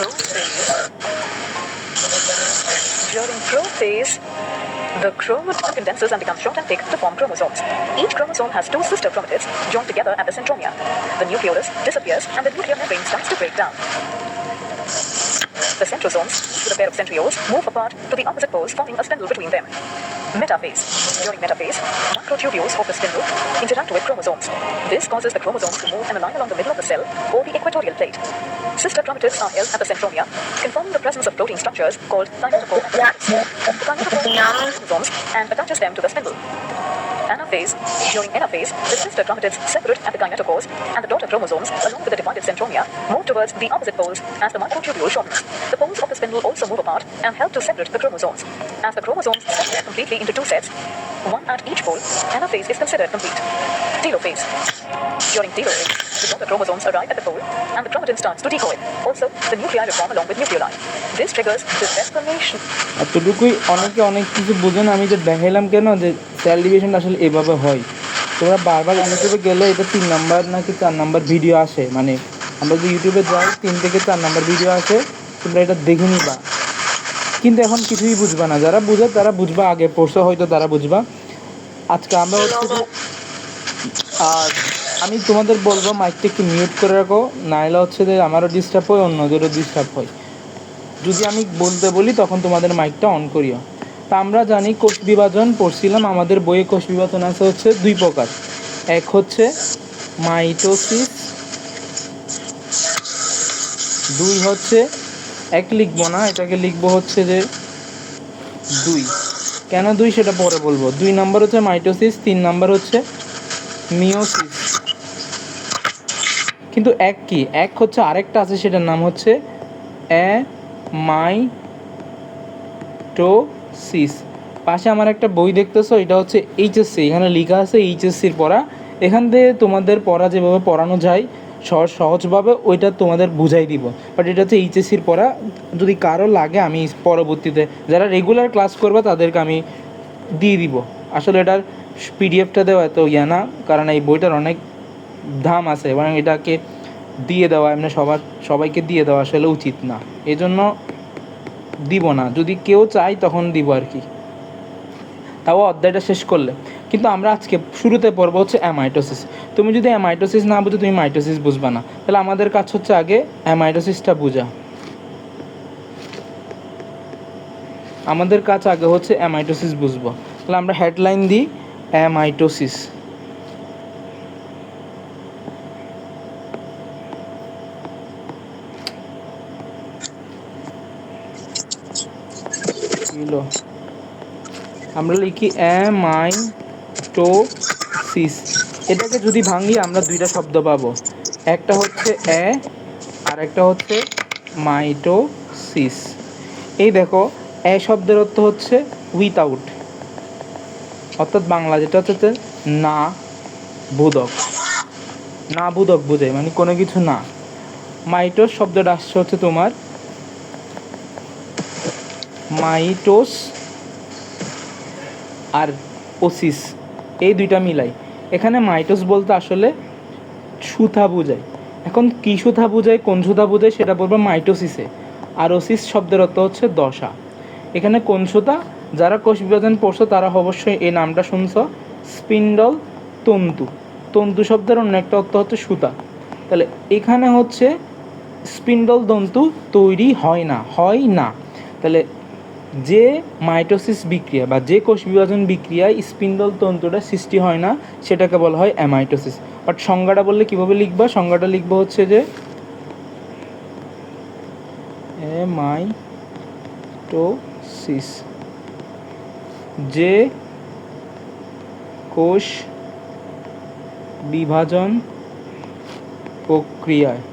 Prophase. During prophase, the chromosome condenses and becomes short and thick to form chromosomes. Each chromosome has two sister chromatids joined together at the centromere. The nucleolus disappears and the nuclear membrane starts to break down. The centrosomes, each with a pair of centrioles, move apart to the opposite poles, forming a spindle between them. Metaphase. During metaphase, microtubules of the spindle interact with chromosomes. This causes the chromosomes to move and align along the middle of the cell or the equatorial plate. Sister chromatids are held at the centromere, confirming the presence of protein structures called kinetochore and chromosomes. The kinetochore chromosomes and attaches them to the spindle. Anaphase. During anaphase, the sister chromatids separate at the kinetochores, and the daughter chromosomes, along with the divided centromere, move towards the opposite poles as the microtubule shortens. The poles of the spindle also move apart and help to separate the chromosomes. As the chromosomes separate completely into two sets, one at each pole, anaphase is considered complete. Telophase. During telophase, the daughter chromosomes arrive at the pole, and the chromatin starts to decoil. Also, the nuclei reform along with nucleoli. This triggers the deformation. এতটুকুই অনেকে অনেক কিছু বোঝেন, আমি যে দেখাইলাম কেন যে সেল ডিভিশন আসলে এভাবে হয়। তোমরা বারবার ইউটিউবে গেলে এটা 3 নাম্বার নাকি 4 নাম্বার ভিডিও আসে, মানে আমরা যদি ইউটিউবে যাই 3 থেকে 4 নাম্বার ভিডিও আসে, তোমরা এটা দেখে নিবা। কিন্তু এখন কিছুই বুঝবা না, যারা বুঝে তারা বুঝবা, আগে পড়ছে হয়তো তারা বুঝবা। আজকে আমরা হচ্ছে আর আমি তোমাদের বলবো মাইকটা একটু মিউট করে রাখো, নাইলে হচ্ছে যে আমারও ডিস্টার্ব হয়, অন্যদেরও ডিস্টার্ব হয়। যদি আমি বলতে বলি তখন তোমাদের মাইকটা অন করিও। তা আমরা জানি কোষ বিভাজন পড়ছিলাম, আমাদের বইয়ে কোষ বিভাজন আছে হচ্ছে 2 প্রকার। এক হচ্ছে মাইটোসিস, 2 হচ্ছে, এক লিখবো না, এটাকে লিখবো হচ্ছে যে 2। কেন 2 সেটা পরে বলবো। 2 নাম্বার হচ্ছে মাইটোসিস, 3 নাম্বার হচ্ছে মিওসিস। কিন্তু এক কি, এক হচ্ছে আরেকটা আছে, সেটার নাম হচ্ছে অ্যামাইটোসিস। পাশে আমার একটা বই দেখতেছো, এটা হচ্ছে এইচএসসি, এখানে লেখা আছে এইচএসসির পড়া। এখান থেকে তোমাদের পড়া যেভাবে পড়ানো যায় সহজভাবে ওইটা তোমাদের বুঝাই দিব, বাট এটা হচ্ছে এইচএসসির পড়া। যদি কারো লাগে আমি পরবর্তীতে যারা রেগুলার ক্লাস করবে তাদেরকে আমি দিয়ে দিব। আসলে এটার পিডিএফটা দেওয়া এত ইয়া না, কারণ এই বইটার অনেক দাম আছে এবং এটাকে দিয়ে দেওয়া এমনি সবাইকে দিয়ে দেওয়া আসলে উচিত না, এই জন্য দিব না। যদি কেউ চাই তখন দিব আর কি, তাও অধ্যায়টা শেষ করলে। কিন্তু আমরা আজকে শুরুতে পড়বো হচ্ছে অ্যামাইটোসিস। তুমি যদি অ্যামাইটোসিস না বুঝো তুমি মাইটোসিস বুঝবা না, তাহলে আমাদের কাজ হচ্ছে আগে অ্যামাইটোসিসটা বোঝা। আমাদের কাজ আগে হচ্ছে অ্যামাইটোসিস বুঝবো। তাহলে আমরা হেডলাইন দিই অ্যামাইটোসিস। আমরা লিখি অ্যামাইটোসিস। এটাকে যদি ভাঙি আমরা 2টা শব্দ পাবো, একটা হচ্ছে আর একটা হচ্ছে মাইটোসিস। এই দেখো, শব্দের অর্থ হচ্ছে উইথাউট, অর্থাৎ বাংলা যেটা হচ্ছে না বোধক, না বোধক বোঝায়, মানে কোনো কিছু না। মাইটোস শব্দটা আসছে হচ্ছে তোমার মাইটোস আর ওসিস, এই 2টা মিলাই। এখানে মাইটোস বলতে আসলে সুতা বোঝায়। এখন কী সুতা বোঝায়, কোন সুতা বোঝায় সেটা বলবো মাইটোসিসে। আর ওসিস শব্দের অর্থ হচ্ছে দশা। এখানে কোন সুতা, যারা কোষ বিভাজন পড়ছো তারা অবশ্যই এই নামটা শুনছো, স্পিন্ডল তন্তু। তন্তু শব্দের অন্য একটা অর্থ হচ্ছে সুতা। তাহলে এখানে হচ্ছে স্পিন্ডল তন্তু তৈরি হয় না। তাহলে যে মাইটোসিস বিক্রিয়া বা যে কোষ বিভাজন বিক্রিয়ায় স্পিন্ডল তন্তুটা সৃষ্টি হয় না সেটাকে বলা হয় অ্যামাইটোসিস। বাট সংজ্ঞাটা বললে কীভাবে লিখবা, সংজ্ঞাটা লিখবো হচ্ছে যে অ্যামাইটোসিস, যে কোষ বিভাজন প্রক্রিয়ায়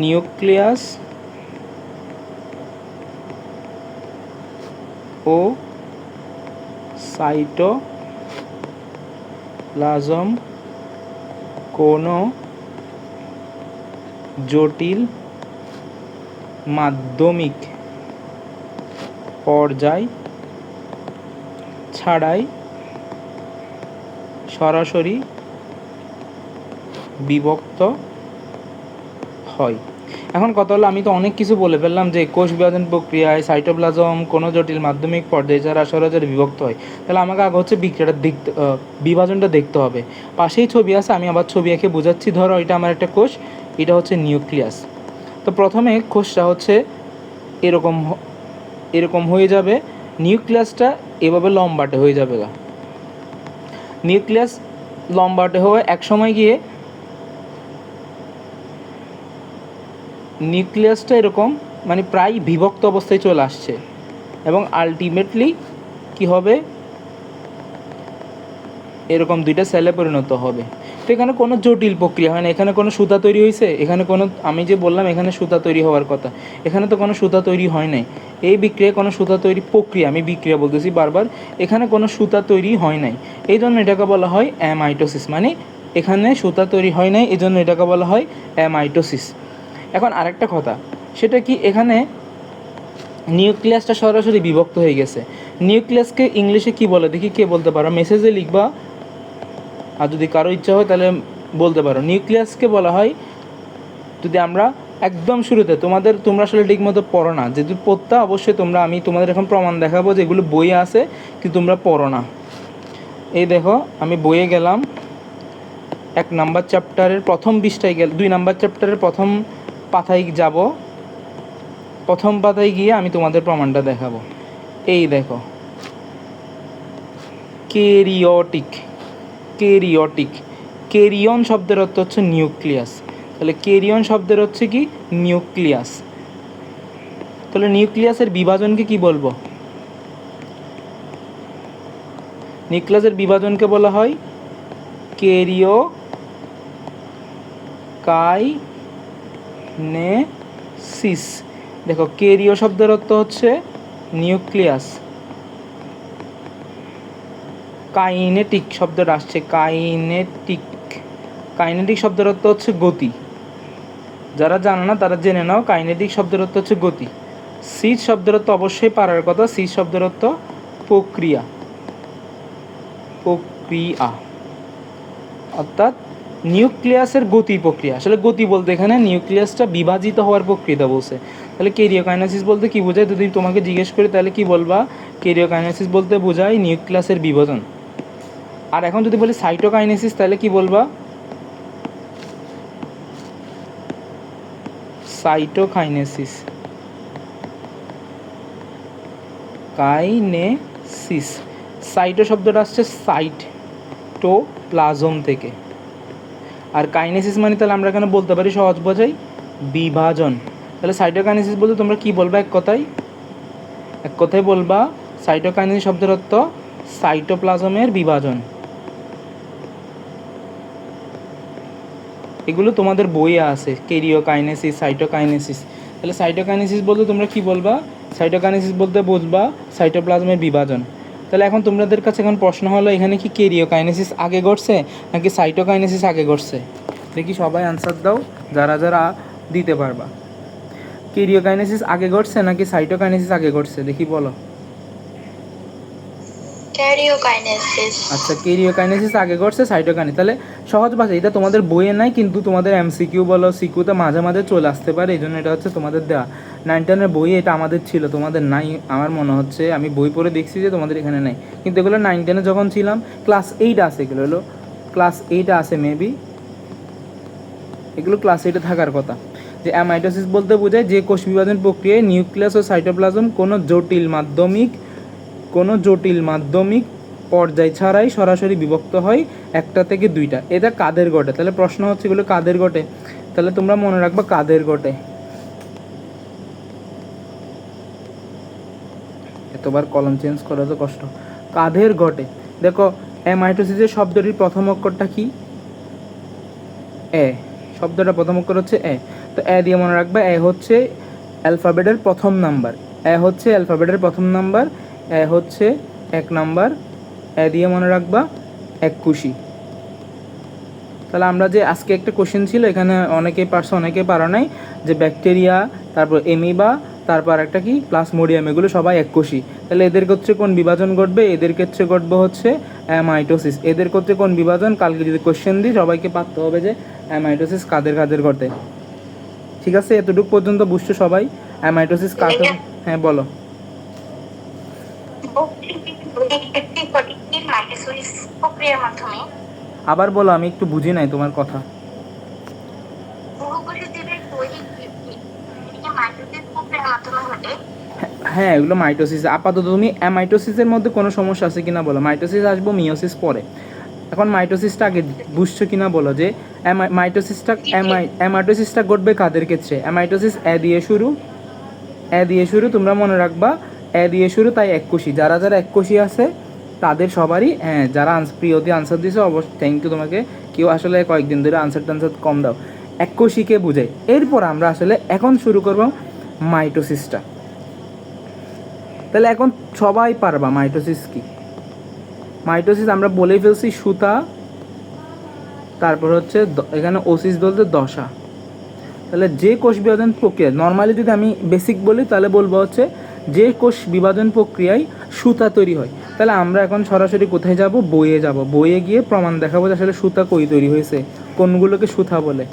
নিউক্লিয়াস ও সাইটোপ্লাজম কোনো জটিল মাধ্যমিক পর্যায় ছাড়াই সরাসরি বিভক্ত হয়। এখন কথা হলো, আমি তো অনেক কিছু বলে ফেললাম যে কোষ বিভাজন প্রক্রিয়ায় সাইটোপ্লাজম কোনো জটিল মাধ্যমিক পর্যায়ে ছাড়া সরাসরি বিভক্ত হয়। তাহলে আমাকে আগে হচ্ছে বিক্রিয়াটা দেখতে বিভাজনটা দেখতে হবে। পাশেই ছবি আছে, আমি আবার ছবি এঁকে বোঝাচ্ছি। ধরো এটা আমার একটা কোষ, এটা হচ্ছে নিউক্লিয়াস। তো প্রথমে কোষটা হচ্ছে এরকম এরকম হয়ে যাবে, নিউক্লিয়াসটা এভাবে লম্বাটে হয়ে যাবে। নিউক্লিয়াস লম্বাটে হয়ে এক সময় গিয়ে নিউক্লিয়াসটা এরকম মানে প্রায় বিভক্ত অবস্থায় চলে আসছে, এবং আলটিমেটলি কি হবে, এরকম দুইটা সেলে পরিণত হবে। তো এখানে কোনো জটিল প্রক্রিয়া হয় না, এখানে কোনো সুতা তৈরি হয়েছে, এখানে কোনো, আমি যে বললাম এখানে সুতা তৈরি হওয়ার কথা, এখানে তো কোনো সুতা তৈরি হয় নাই। এই বিক্রিয়ায় কোনো সুতা তৈরি প্রক্রিয়া, আমি বিক্রিয়া বলতেছি বারবার, এখানে কোনো সুতা তৈরি হয় নাই, এই জন্য এটাকে বলা হয় অ্যামাইটোসিস। মানে এখানে সুতা তৈরি হয় নাই, এই জন্য এটাকে বলা হয় অ্যামাইটোসিস। এখন আরেকটা কথা, সেটা কি, এখানে নিউক্লিয়াসটা সরাসরি বিভক্ত হয়ে গেছে। নিউক্লিয়াসকে ইংলিশে কি বলে দেখি, কে বলতে পারো? মেসেজে লিখবা, আর যদি কারো ইচ্ছা হয় তাহলে বলতে পারো। নিউক্লিয়াসকে বলা হয়, যদি আমরা একদম শুরুতে তোমরা আসলে ঠিকমতো পড়ো না, যদি পড়তা অবশ্যই তোমরা, আমি তোমাদের এখন প্রমাণ দেখাবো যে এগুলো বইয়ে আছে কিন্তু তোমরা পড়ো না। এই দেখো, আমি বইয়ে গেলাম, 1 নাম্বার চ্যাপ্টারের প্রথম পৃষ্ঠায় গেল, 2 নাম্বার চ্যাপ্টারের প্রথম পাতায় যাব, প্রথম পাতায় গিয়ে আমি তোমাদের প্রমাণটা দেখাবো। এই দেখো, ক্যারিওটিক, ক্যারিওটিক, ক্যারিয়ন শব্দের অর্থ হচ্ছে নিউক্লিয়াস। তাহলে ক্যারিয়ন শব্দের হচ্ছে কি, নিউক্লিয়াস। তাহলে নিউক্লিয়াসের বিভাজনকে কি বলবো? নিউক্লিয়াসের বিভাজনকে বলা হয় ক্যারিওকাইনেসিস। দেখো, ক্যারিও শব্দের অর্থ হচ্ছে নিউক্লিয়াস, কাইনেটিক শব্দটা আসছে, কাইনেটিক, কাইনেটিক শব্দের অর্থ হচ্ছে গতি। যারা জানো না তারা জেনে নাও, কাইনেটিক শব্দের অর্থ হচ্ছে গতি। সিস শব্দের অর্থ অবশ্যই পারার কথা, সিস শব্দের অর্থ প্রক্রিয়া, প্রক্রিয়া, অর্থাৎ নিউক্লিয়াসের গতি প্রক্রিয়া। আসলে গতি বলতে এখানে নিউক্লিয়াসটা বিভাজিত হওয়ার প্রক্রিয়া বলছে। তাহলে ক্যারিওকাইনেসিস বলতে কি বোঝায়, যদি তোমাকে জিজ্ঞেস করি তাহলে কি বলবা? ক্যারিওকাইনেসিস বলতে বোঝায় নিউক্লিয়াসের বিভাজন। আর এখন যদি বলি সাইটোকাইনেসিস তাহলে কি বলবা? সাইটোকাইনেসিস, কাইনেসিস, সাইটো শব্দটা আসছে সাইটোপ্লাজম থেকে, আর কাইনেসিস মানে তাহলে আমরা এখানে বলতে পারি সহজ বোঝাই বিভাজন। তাহলে সাইটোকাইনেসিস বলতে তোমরা কি বলবা? এক কথায় বলবা সাইটোকাইনেসিস শব্দের অর্থ সাইটোপ্লাজমের বিভাজন। এগুলো তোমাদের বইয়ে আছে, ক্যারিওকাইনেসিস, সাইটোকাইনেসিস। তাহলে সাইটোকাইনেসিস বলতে তোমরা কি বলবা? সাইটোকাইনেসিস বলতে বুঝবা সাইটোপ্লাজমের বিভাজন। তাহলে এখন তোমাদের কাছে এখন প্রশ্ন হলো, এখানে কি ক্যারিওকাইনেসিস আগে ঘটছে নাকি সাইটোকাইনেসিস আগে ঘটছে? দেখি সবাই আনসার দাও, যারা যারা দিতে পারবা। ক্যারিওকাইনেসিস আগে ঘটছে নাকি সাইটোকাইনেসিস আগে ঘটছে, দেখি বলো। ক্যারিওকাইনেসিস। আচ্ছা, ক্যারিওকাইনেসিস আগে ঘটছে, সাইটোকাইনেসিস। তাহলে সহজ ভাষা, এটা তোমাদের বইয়ে নাই কিন্তু তোমাদের এমসিকিউ বলো সিকিউতে মাঝে মাঝে চলে আসতে পারে, এই জন্য এটা হচ্ছে তোমাদের দেওয়া। 9-10 বইয়ে এটা আমাদের ছিল, তোমাদের নাই আমার মনে হচ্ছে, আমি বই পড়ে দেখছি যে তোমাদের এখানে নাই, কিন্তু এগুলো 9-10 যখন ছিলাম ক্লাস 8 আছে, এগুলো হলো ক্লাস 8 আছে মেবি, এগুলো ক্লাস 8 থাকার কথা। যে অ্যামাইটোসিস বলতে বোঝায় যে কোষ বিভাজন প্রক্রিয়ায় নিউক্লিয়াস ও সাইটোপ্লাজম কোনো জটিল মাধ্যমিক পর্যায় ছাড়াই সরাসরি বিভক্ত হয় একটা থেকে দুইটা। এটা কাদের ঘটে? তাহলে প্রশ্ন হচ্ছে এগুলো কাদের ঘটে, তাহলে তোমরা মনে রাখবা কাদের ঘটে। এতবার কলম চেঞ্জ করা তো কষ্ট। কাদের ঘটে, দেখো অ্যামাইটোসিসের শব্দটির প্রথম অক্ষরটা কি? এ, শব্দটা প্রথম অক্ষর হচ্ছে এ। তো এ দিয়ে মনে রাখবা, এ হচ্ছে অ্যালফাবেটের প্রথম নাম্বার, এ হচ্ছে অ্যালফাবেটের প্রথম নাম্বার, এ হচ্ছে 1 নাম্বার, এ দিয়ে মনে রাখবা 21। তাহলে আমরা যে আজকে একটা কোশ্চেন ছিল, এখানে অনেকেই পারছো অনেকেই পারো নাই, যে ব্যাকটেরিয়া, তারপর এমিবা, তারপর একটা কি প্লাজমোডিয়াম, এগুলো সবাই 21। তাহলে এদের ক্ষেত্রে কোন বিভাজন ঘটবে? এদের ক্ষেত্রে ঘটবে হচ্ছে অ্যামাইটোসিস। এদের করতে কোন বিভাজন? কালকে যদি কোশ্চেন দিই সবাইকে পারতে হবে যে অ্যামাইটোসিস কাদের কাদের করতে। ঠিক আছে, এতটুকু পর্যন্ত বুঝছো সবাই? অ্যামাইটোসিস কাকে? হ্যাঁ বলো। প্রক্রিয়ার মাধ্যমে আবার বলো, আমি একটু বুঝি নাই তোমার কথা। বহুকোষী জীবের দৈহিক বৃদ্ধি এটিকে মাইটোসিস প্রক্রিয়ার মাধ্যমে ঘটে। হ্যাঁ, এগুলো মাইটোসিস। আপাতত তুমি অ্যামাইটোসিসের মধ্যে কোনো সমস্যা আছে কিনা বলো। মাইটোসিস আসবো, মিওসিস পরে। এখন মাইটোসিসটা আগে বুঝছো কিনা বলো, যে অ্যামাইটোসিসটা ঘটবে কাদের ক্ষেত্রে? অ্যামাইটোসিস এ দিয়ে শুরু, তোমরা মনে রাখবা এ দিয়ে শুরু, তাই এককোষী। যারা যারা এককোষী আছে তাদের সবারই, হ্যাঁ যারা প্রিয়তি আনসার দিছো অবশ্যই থ্যাংক ইউ তোমাকে। কেউ আসলে কয়েকদিন ধরে আনসার টানসার কম দাও। এককোষীকে বুঝাই। এরপর আমরা আসলে এখন শুরু করব মাইটোসিসটা। তাহলে এখন সবাই পারবা মাইটোসিস কি। মাইটোসিস আমরা বলেই ফেলছি সুতা, তারপর হচ্ছে এখানে ওসিস বলতে দশা। তাহলে যে কোষ বিভাজন প্রক্রিয়া, নর্মালি যদি আমি বেসিক বলি তাহলে বলবো হচ্ছে যে কোষ বিভাজন প্রক্রিয়ায় সুতা তৈরি হয়। তাহলে আমরা এখন সরাসরি কোথায় যাব? বইয়ে যাব। বইয়ে গিয়ে প্রমাণ দেখাবো যে আসলে সুতা কই তৈরি হয়েছে, কোনগুলোকে সুতা বলে।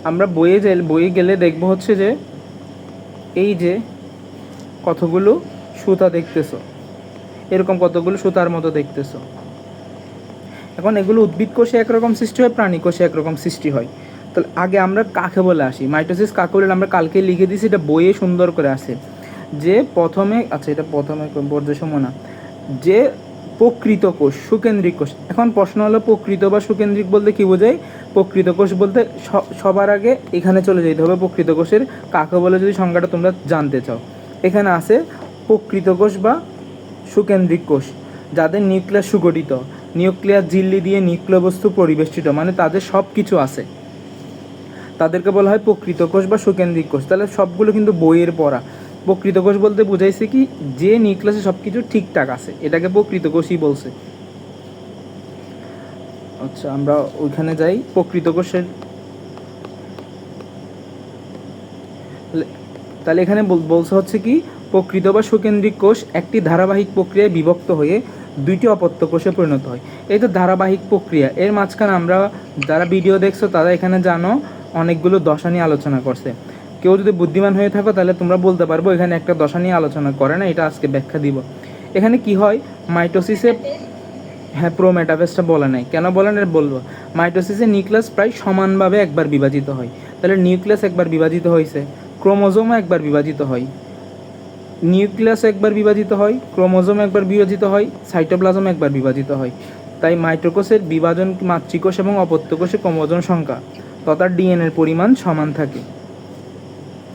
আমরা বইয়ে গেলে দেখবো হচ্ছে যে এই যে কতগুলো সুতা দেখতেছো, এরকম কতগুলো সুতার মতো দেখতেছো। এখন এগুলো উদ্ভিদ কোষে একরকম সৃষ্টি হয়, প্রাণী কোষে একরকম সৃষ্টি হয়। তাহলে আগে আমরা কাকে বলে আসি, মাইটোসিস কাকে বলে আমরা কালকে লিখে দিয়েছি, এটা বইয়ে সুন্দর করে আসে। যে প্রথমে, আচ্ছা এটা প্রথমে বর্জ্য সময় না, যে প্রকৃত কোষ, সুকেন্দ্রিক কোষ। এখন প্রশ্ন হলো প্রকৃত বা সুকেন্দ্রিক বলতে কী বোঝায়? প্রকৃত কোষ বলতে সবার আগে এখানে চলে যেতে হবে, প্রকৃত কোষের কাকে বলে যদি সংজ্ঞাটা তোমরা জানতে চাও। এখানে আছে প্রকৃত কোষ বা সুকেন্দ্রিক কোষ, যাদের নিউক্লিয়াস সুগঠিত, নিউক্লিয়াস ঝিল্লি দিয়ে নিউক্লিয় বস্তু পরিবেষ্টিত, মানে তাদের সব কিছু আছে, তাদেরকে বলা হয় প্রকৃত কোষ বা সুকেন্দ্রিক কোষ। তাহলে সবগুলো কিন্তু বইয়ের পড়া। প্রকৃত কোষ বলতে বুঝাইছে কি, যে নিউক্লিয়াসে সব কিছু ঠিকঠাক আছে, এটাকে প্রকৃত কোষই বলছে। আচ্ছা আমরা ওইখানে যাই। প্রকৃত কোষের তাহলে এখানে বলছে হচ্ছে কি, প্রকৃত বা সুকেন্দ্রিক কোষ একটি ধারাবাহিক প্রক্রিয়ায় বিভক্ত হয়ে দুইটি অপত্য কোষে পরিণত হয়। এই তো ধারাবাহিক প্রক্রিয়া, এর মাঝখানে আমরা যারা ভিডিও দেখছো তারা এখানে জানো অনেকগুলো দশা নিয়ে আলোচনা করছে। কেউ যদি বুদ্ধিমান হয়ে থাকো তাহলে তোমরা বলতে পারবো এখানে একটা দশা নিয়ে আলোচনা করে না, এটা আজকে ব্যাখ্যা দিব। এখানে কি হয় মাইটোসিসে, হ্যাঁ প্রোমেটাফেসটা বলে নাই, কেন বলেন এর বলবো। মাইটোসিসে নিউক্লিয়াস প্রায় সমানভাবে একবার বিভাজিত হয়। তাহলে নিউক্লিয়াস একবার বিভাজিত হয়েছে, ক্রোমোজোমও একবার বিভাজিত হয়। নিউক্লিয়াস একবার বিভাজিত হয়, ক্রোমোজোম একবার বিভাজিত হয়, সাইটোপ্লাজম একবার বিভাজিত হয়। তাই মাইটোকোষের বিভাজন মাতৃকোষ এবং অপত্যকোষে ক্রোমোজোম সংখ্যা তথা ডিএনএর পরিমাণ সমান থাকে।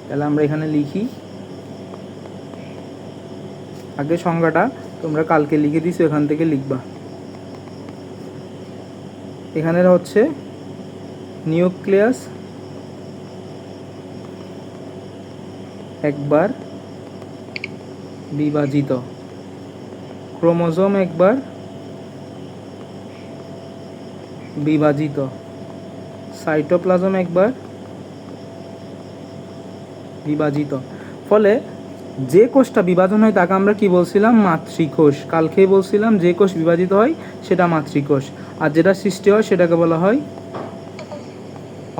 তাহলে আমরা এখানে লিখি, আগে সংখ্যাটা তোমরা কালকে লিখে দিছো, এখান থেকে লিখবা। এখানে হচ্ছে নিউক্লিয়াস একবার বিভাজিত, ক্রোমোজোম একবার বিভাজিত, সাইটোপ্লাজম একবার বিভাজিত। ফলে যে কোষটা বিভাজন হয় তাকে আমরা কি বলছিলাম? মাতৃকোষ। কালকেই বলছিলাম যে কোষ বিভাজিত হয় সেটা মাতৃকোষ, আর যেটা সৃষ্টি হয় সেটাকে বলা হয়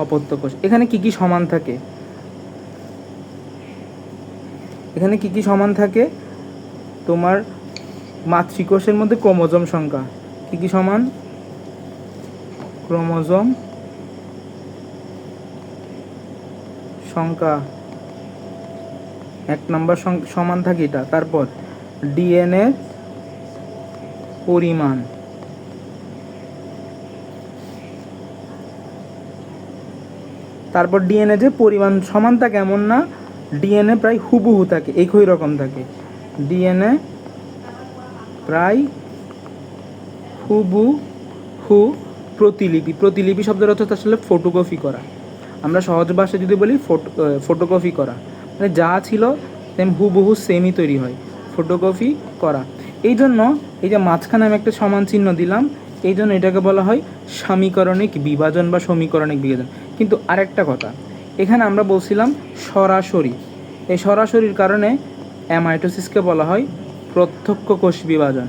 অপত্য কোষ। এখানে কি কি সমান থাকে? এখানে কি কি সমান থাকে? তোমার মাতৃকোষের মধ্যে ক্রোমোজোম সংখ্যা কি কি সমান? ক্রোমোজোম সংখ্যা 1 নম্বর সমান থাকে এটা। তারপর ডিএনএ পরিমাণ, তারপর ডিএনএ যে পরিমাণ সমান থাকে এমন না, ডিএনএ প্রায় হুবহু থাকে, একই রকম থাকে। ডিএনএ প্রায় হুবহু প্রতিলিপি। প্রতিলিপি শব্দের অর্থ আসলে ফটোকপি করা। আমরা সহজ ভাষায় যদি বলি ফটোকপি করা, মানে যা ছিল সেম হুবহু সেমই তৈরি হয়, ফটোকপি করা। এই জন্য এই যে মাঝখানে আমি একটা সমান চিহ্ন দিলাম, এই জন্য এটাকে বলা হয় সমীকরণিক বিভাজন বা সমীকরণিক বিভাজন। কিন্তু আরেকটা কথা, এখানে আমরা বলছিলাম সরাসরি, এই সরাসরির কারণে অ্যামাইটোসিসকে বলা হয় প্রত্যক্ষ কোষ বিভাজন।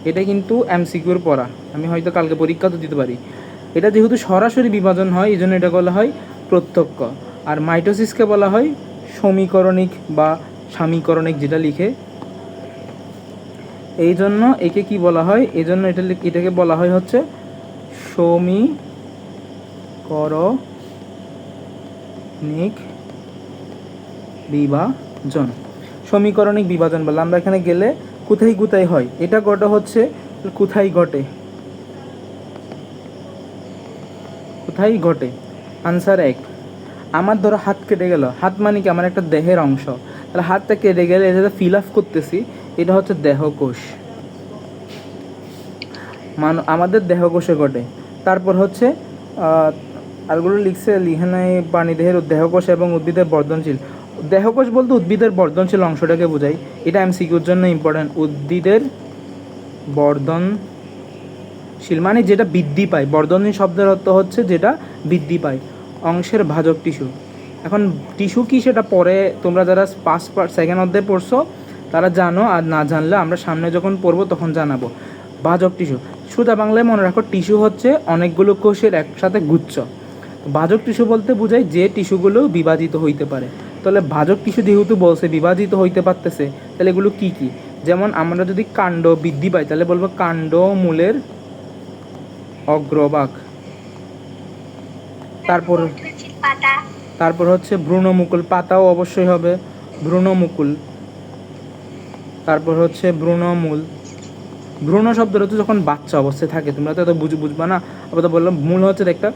এটা কিন্তু এমসিকিউর পড়া, আমি হয়তো কালকে পরীক্ষাতে দিতে পারি। এটা যেহেতু সরাসরি বিভাজন হয় এই জন্য এটা বলা হয় প্রত্যক্ষ। আর মাইটোসিসকে বলা হয় সমীকরণিক বা সামীকরণিক, যেটা লিখে এই জন্য একে কি বলা হয়, এই জন্য এটাকে বলা হয় হচ্ছে সমীকরণিক বিভাজন। সমীকরণিক বিভাজন বলে আমরা এখানে গেলে কোথায় কোথায় হয়, এটা ঘটে হচ্ছে কোথায় ঘটে, কোথায় ঘটে? আনসার 1। আমার ধরো হাত কেটে গেল, হাত মানে কি আমার একটা দেহের অংশ, তাহলে হাতটা কেটে গেলে যেটা ফিল আপ করতেছি এটা হচ্ছে দেহকোষ, আমাদের দেহকোষে ঘটে। তারপর হচ্ছে আরগুলো লিখছে লিখানায় প্রাণীদেহের দেহকোষ এবং উদ্ভিদের বর্ধনশীল। দেহকোষ বলতে উদ্ভিদের বর্ধনশীল অংশটাকে বোঝায়, এটা এমসিকিউর জন্য ইম্পর্ট্যান্ট। উদ্ভিদের বর্ধনশীল মানে যেটা বৃদ্ধি পায়, বর্ধনশীল শব্দের অর্থ হচ্ছে যেটা বৃদ্ধি পায়। অংশের ভাজক টিস্যু, এখন টিস্যু কি সেটা পরে তোমরা যারা 5 অধ্যায়ে পড়ছো তারা জানো, আর না জানলে আমরা সামনে যখন পড়বো তখন জানাবো। ভাজক টিস্যু, সোজা বাংলায় মনে রাখো টিস্যু হচ্ছে অনেকগুলো কোষের একসাথে গুচ্ছ। ভাজক টিস্যু বলতে বোঝায় যে টিস্যুগুলো বিভাজিত হইতে পারে। তাহলে ভাজক টিস্যু যেহেতু বলছে বিভাজিত হইতে পারতেছে, তাহলে এগুলো কি কি? যেমন আমরা যদি কাণ্ড বৃদ্ধি পাই তাহলে বলবো কাণ্ড মূলের অগ্রভাগ। তারপর হচ্ছে ভ্রূণমুকুল, পাতাও অবশ্যই হবে ভ্রূণমুকুল। তারপর হচ্ছে ভ্রূণমূল। ভ্রূণ শব্দটা হচ্ছে যখন বাচ্চা অবস্থায় থাকে, তোমরা তো এত বুঝবা না, আবার তো বললাম মূল হচ্ছে একটা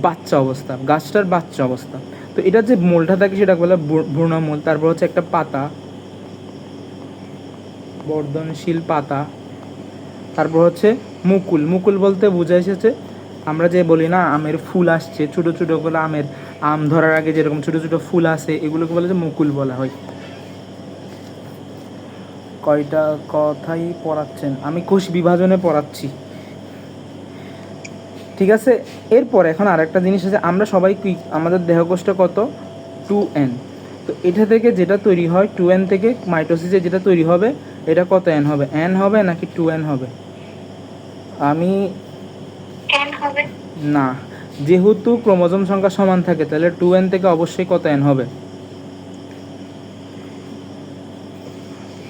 বাচ্চা অবস্থা, গাছটার বাচ্চা অবস্থা। তো এটা যে মূলটা থাকে সেটা বলে ভ্রূণমূল। তারপর হচ্ছে একটা পাতা, বর্ধনশীল পাতা। তারপর হচ্ছে মুকুল, মুকুল বলতে বোঝাইছে আমরা যে বলি না আমের ফুল আসছে, ছোটো ছোটো করে আম ধরার আগে যেরকম ছোটো ছোটো ফুল আসে এগুলোকে বলে যে মুকুল বলা হয়। কয়টা কথাই পড়াচ্ছেন? আমি কোষ বিভাজনে পড়াচ্ছি, ঠিক আছে। এরপর এখন আরেকটা জিনিস আছে, আমরা সবাই কি আমাদের দেহকোষটা কত 2n, তো এটা থেকে যেটা তৈরি হয় 2n থেকে মাইটোসিসে যেটা তৈরি হবে এটা কত n হবে? n হবে নাকি 2n হবে? আমি না, যেহেতু ক্রোমোজোম সংখ্যা সমান থাকে তাহলে 2n থেকে অবশ্যই কত n হবে?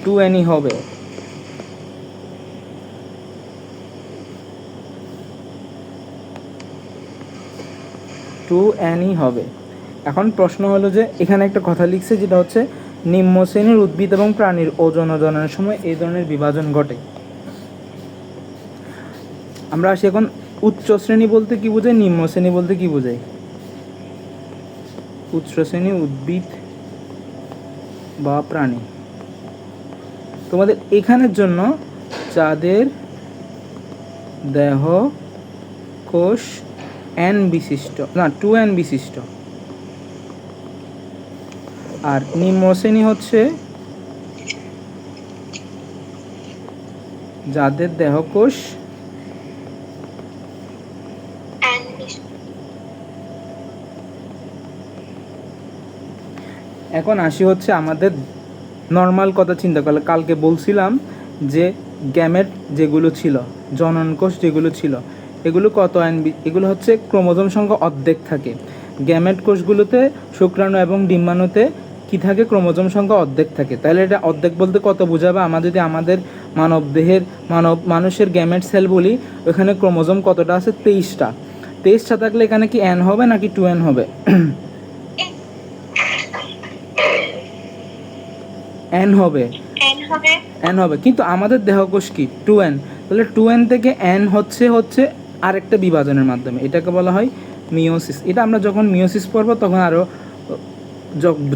2nই হবে। এখন প্রশ্ন হলো যে এখানে একটা কথা লিখছে যেটা হচ্ছে নিম্ন শ্রেণীর উদ্ভিদ এবং প্রাণীর ওজন জননের সময় এই ধরনের বিভাজন ঘটে। আমরা আসি এখন উচ্চ শ্রেণী বলতে কি বোঝায়, নিম্ন শ্রেণী বলতে কি বোঝায়? উচ্চ শ্রেণী উদ্ভিদ বা প্রাণী, তোমাদের এখানের জন্য যাদের দেহ কোষ n বিশিষ্ট, না 2n বিশিষ্ট, আর নিম্ন শ্রেণী হচ্ছে যাদের দেহকোষ এখন আসি হচ্ছে আমাদের নর্মাল কথা চিন্তা করলে, কালকে বলছিলাম যে গ্যামেট যেগুলো ছিল, জনন কোষ যেগুলো ছিল এগুলো কত এগুলো হচ্ছে ক্রোমোজোম সংখ্যা অর্ধেক থাকে। গ্যামেট কোষগুলোতে শুক্রাণু এবং ডিম্বাণুতে কি থাকে? ক্রোমোজোম সংখ্যা অর্ধেক থাকে। তাহলে এটা অর্ধেক বলতে কত বোঝাবে? আমরা যদি আমাদের মানুষের গ্যামেট সেল বলি, ওখানে ক্রোমোজোম কতটা আছে? 23টা। 23টা থাকলে এখানে কি n হবে নাকি 2n হবে? n হবে, কিন্তু আমাদের দেহকোষ কি 2n, তাহলে 2n থেকে n হচ্ছে আরেকটা বিভাজনের মাধ্যমে, এটাকে বলা হয় মিওসিস। এটা আমরা যখন মিওসিস পড়ব তখন আরও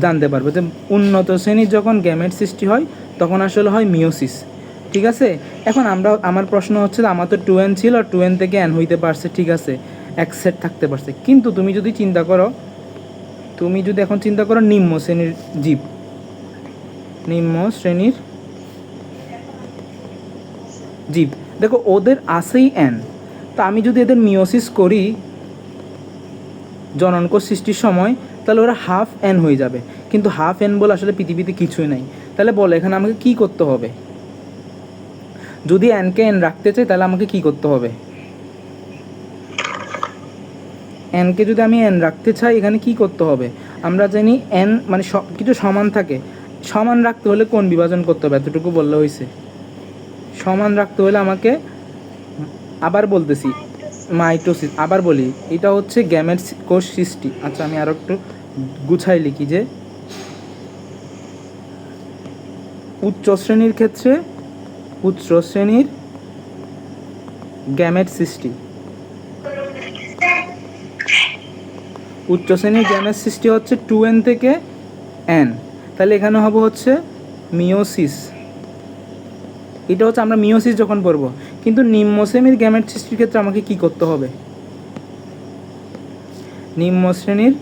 জানতে পারবো যে উন্নত শ্রেণীর যখন গ্যামেট সৃষ্টি হয় তখন আসলে হয় মিওসিস, ঠিক আছে। এখন আমার প্রশ্ন হচ্ছে আমার তো 2n ছিল, 2n থেকে n হইতে পারছে, ঠিক আছে, এক সেট থাকতে পারছে, কিন্তু তুমি যদি এখন চিন্তা করো নিম্ন শ্রেণীর জীব, দেখো ওদের আসেই n, তা আমি যদি এদের মিওসিস করি জননকোষ সৃষ্টির সময় তাহলে ওরা হাফ n হয়ে যাবে, কিন্তু হাফ n বলে আসলে পৃথিবীতে কিছুই নাই। তাহলে বলো এখানে আমাকে কি করতে হবে? যদি এনকে এন রাখতে চাই তাহলে আমাকে কি করতে হবে? এনকে যদি আমি এন রাখতে চাই এখানে কি করতে হবে? আমরা জানি এন মানে কিছু সমান থাকে, সমান রাখতে হলে কোন বিভাজন করতে হবে? এতটুকু বললে হয়েছে। সমান রাখতে হলে আমাকে, আবার বলতেছি, মাইটোসিস। আবার বলি, এটা হচ্ছে গ্যামেট কোষ সৃষ্টি। আচ্ছা আমি আরও একটু গুছাই লিখি যে উচ্চ শ্রেণীর ক্ষেত্রে উচ্চ শ্রেণীর গ্যামেট সৃষ্টি, উচ্চ শ্রেণীর গ্যামেট সৃষ্টি হচ্ছে 2n থেকে n। তাহলে এখানে হবে হচ্ছে মিওসিস। এটা হচ্ছে আমরা মিওসিস যখন পড়ব। কিন্তু নিম্ন শ্রেণীর গ্যামেট সৃষ্টির ক্ষেত্রে আমাকে কি করতে হবে? নিম্ন শ্রেণীর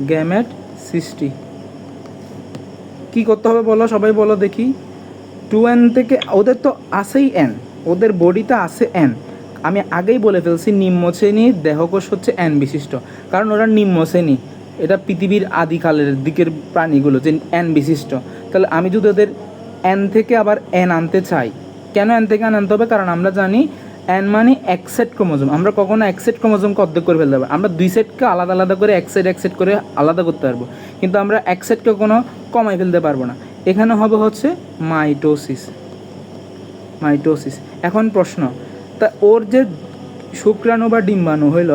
গ্যামেট সৃষ্টি কি করতে হবে বলো, সবাই বলো দেখি। 2n থেকে, ওদের তো আসেই n, ওদের বডিতে আসে n। আমি আগেই বলে ফেলছি নিম্ন শ্রেণীর দেহকোষ হচ্ছে n বিশিষ্ট, কারণ ওরা নিম্ন শ্রেণী, এটা পৃথিবীর আদিকালের দিকের প্রাণীগুলো যে n বিশিষ্ট। তাহলে আমি যদি ওদের n থেকে আবার n আনতে চাই, কেন n থেকে n আনতে হবে? কারণ আমরা জানি n মানে এক সেট ক্রোমোজোম। আমরা কখনো এক সেট ক্রোমোজোমকে অর্ধেক করে ফেলতে পারবো, আমরা দুই সেটকে আলাদা আলাদা করে এক সেট করে আলাদা করতে পারবো, কিন্তু আমরা এক সেটকে কোনো কমাই ফেলতে পারবো না। এখানে হবে হচ্ছে মাইটোসিস। মাইটোসিস। এখন প্রশ্ন, তা ওর যে শুক্রাণু বা ডিম্বাণু হইল,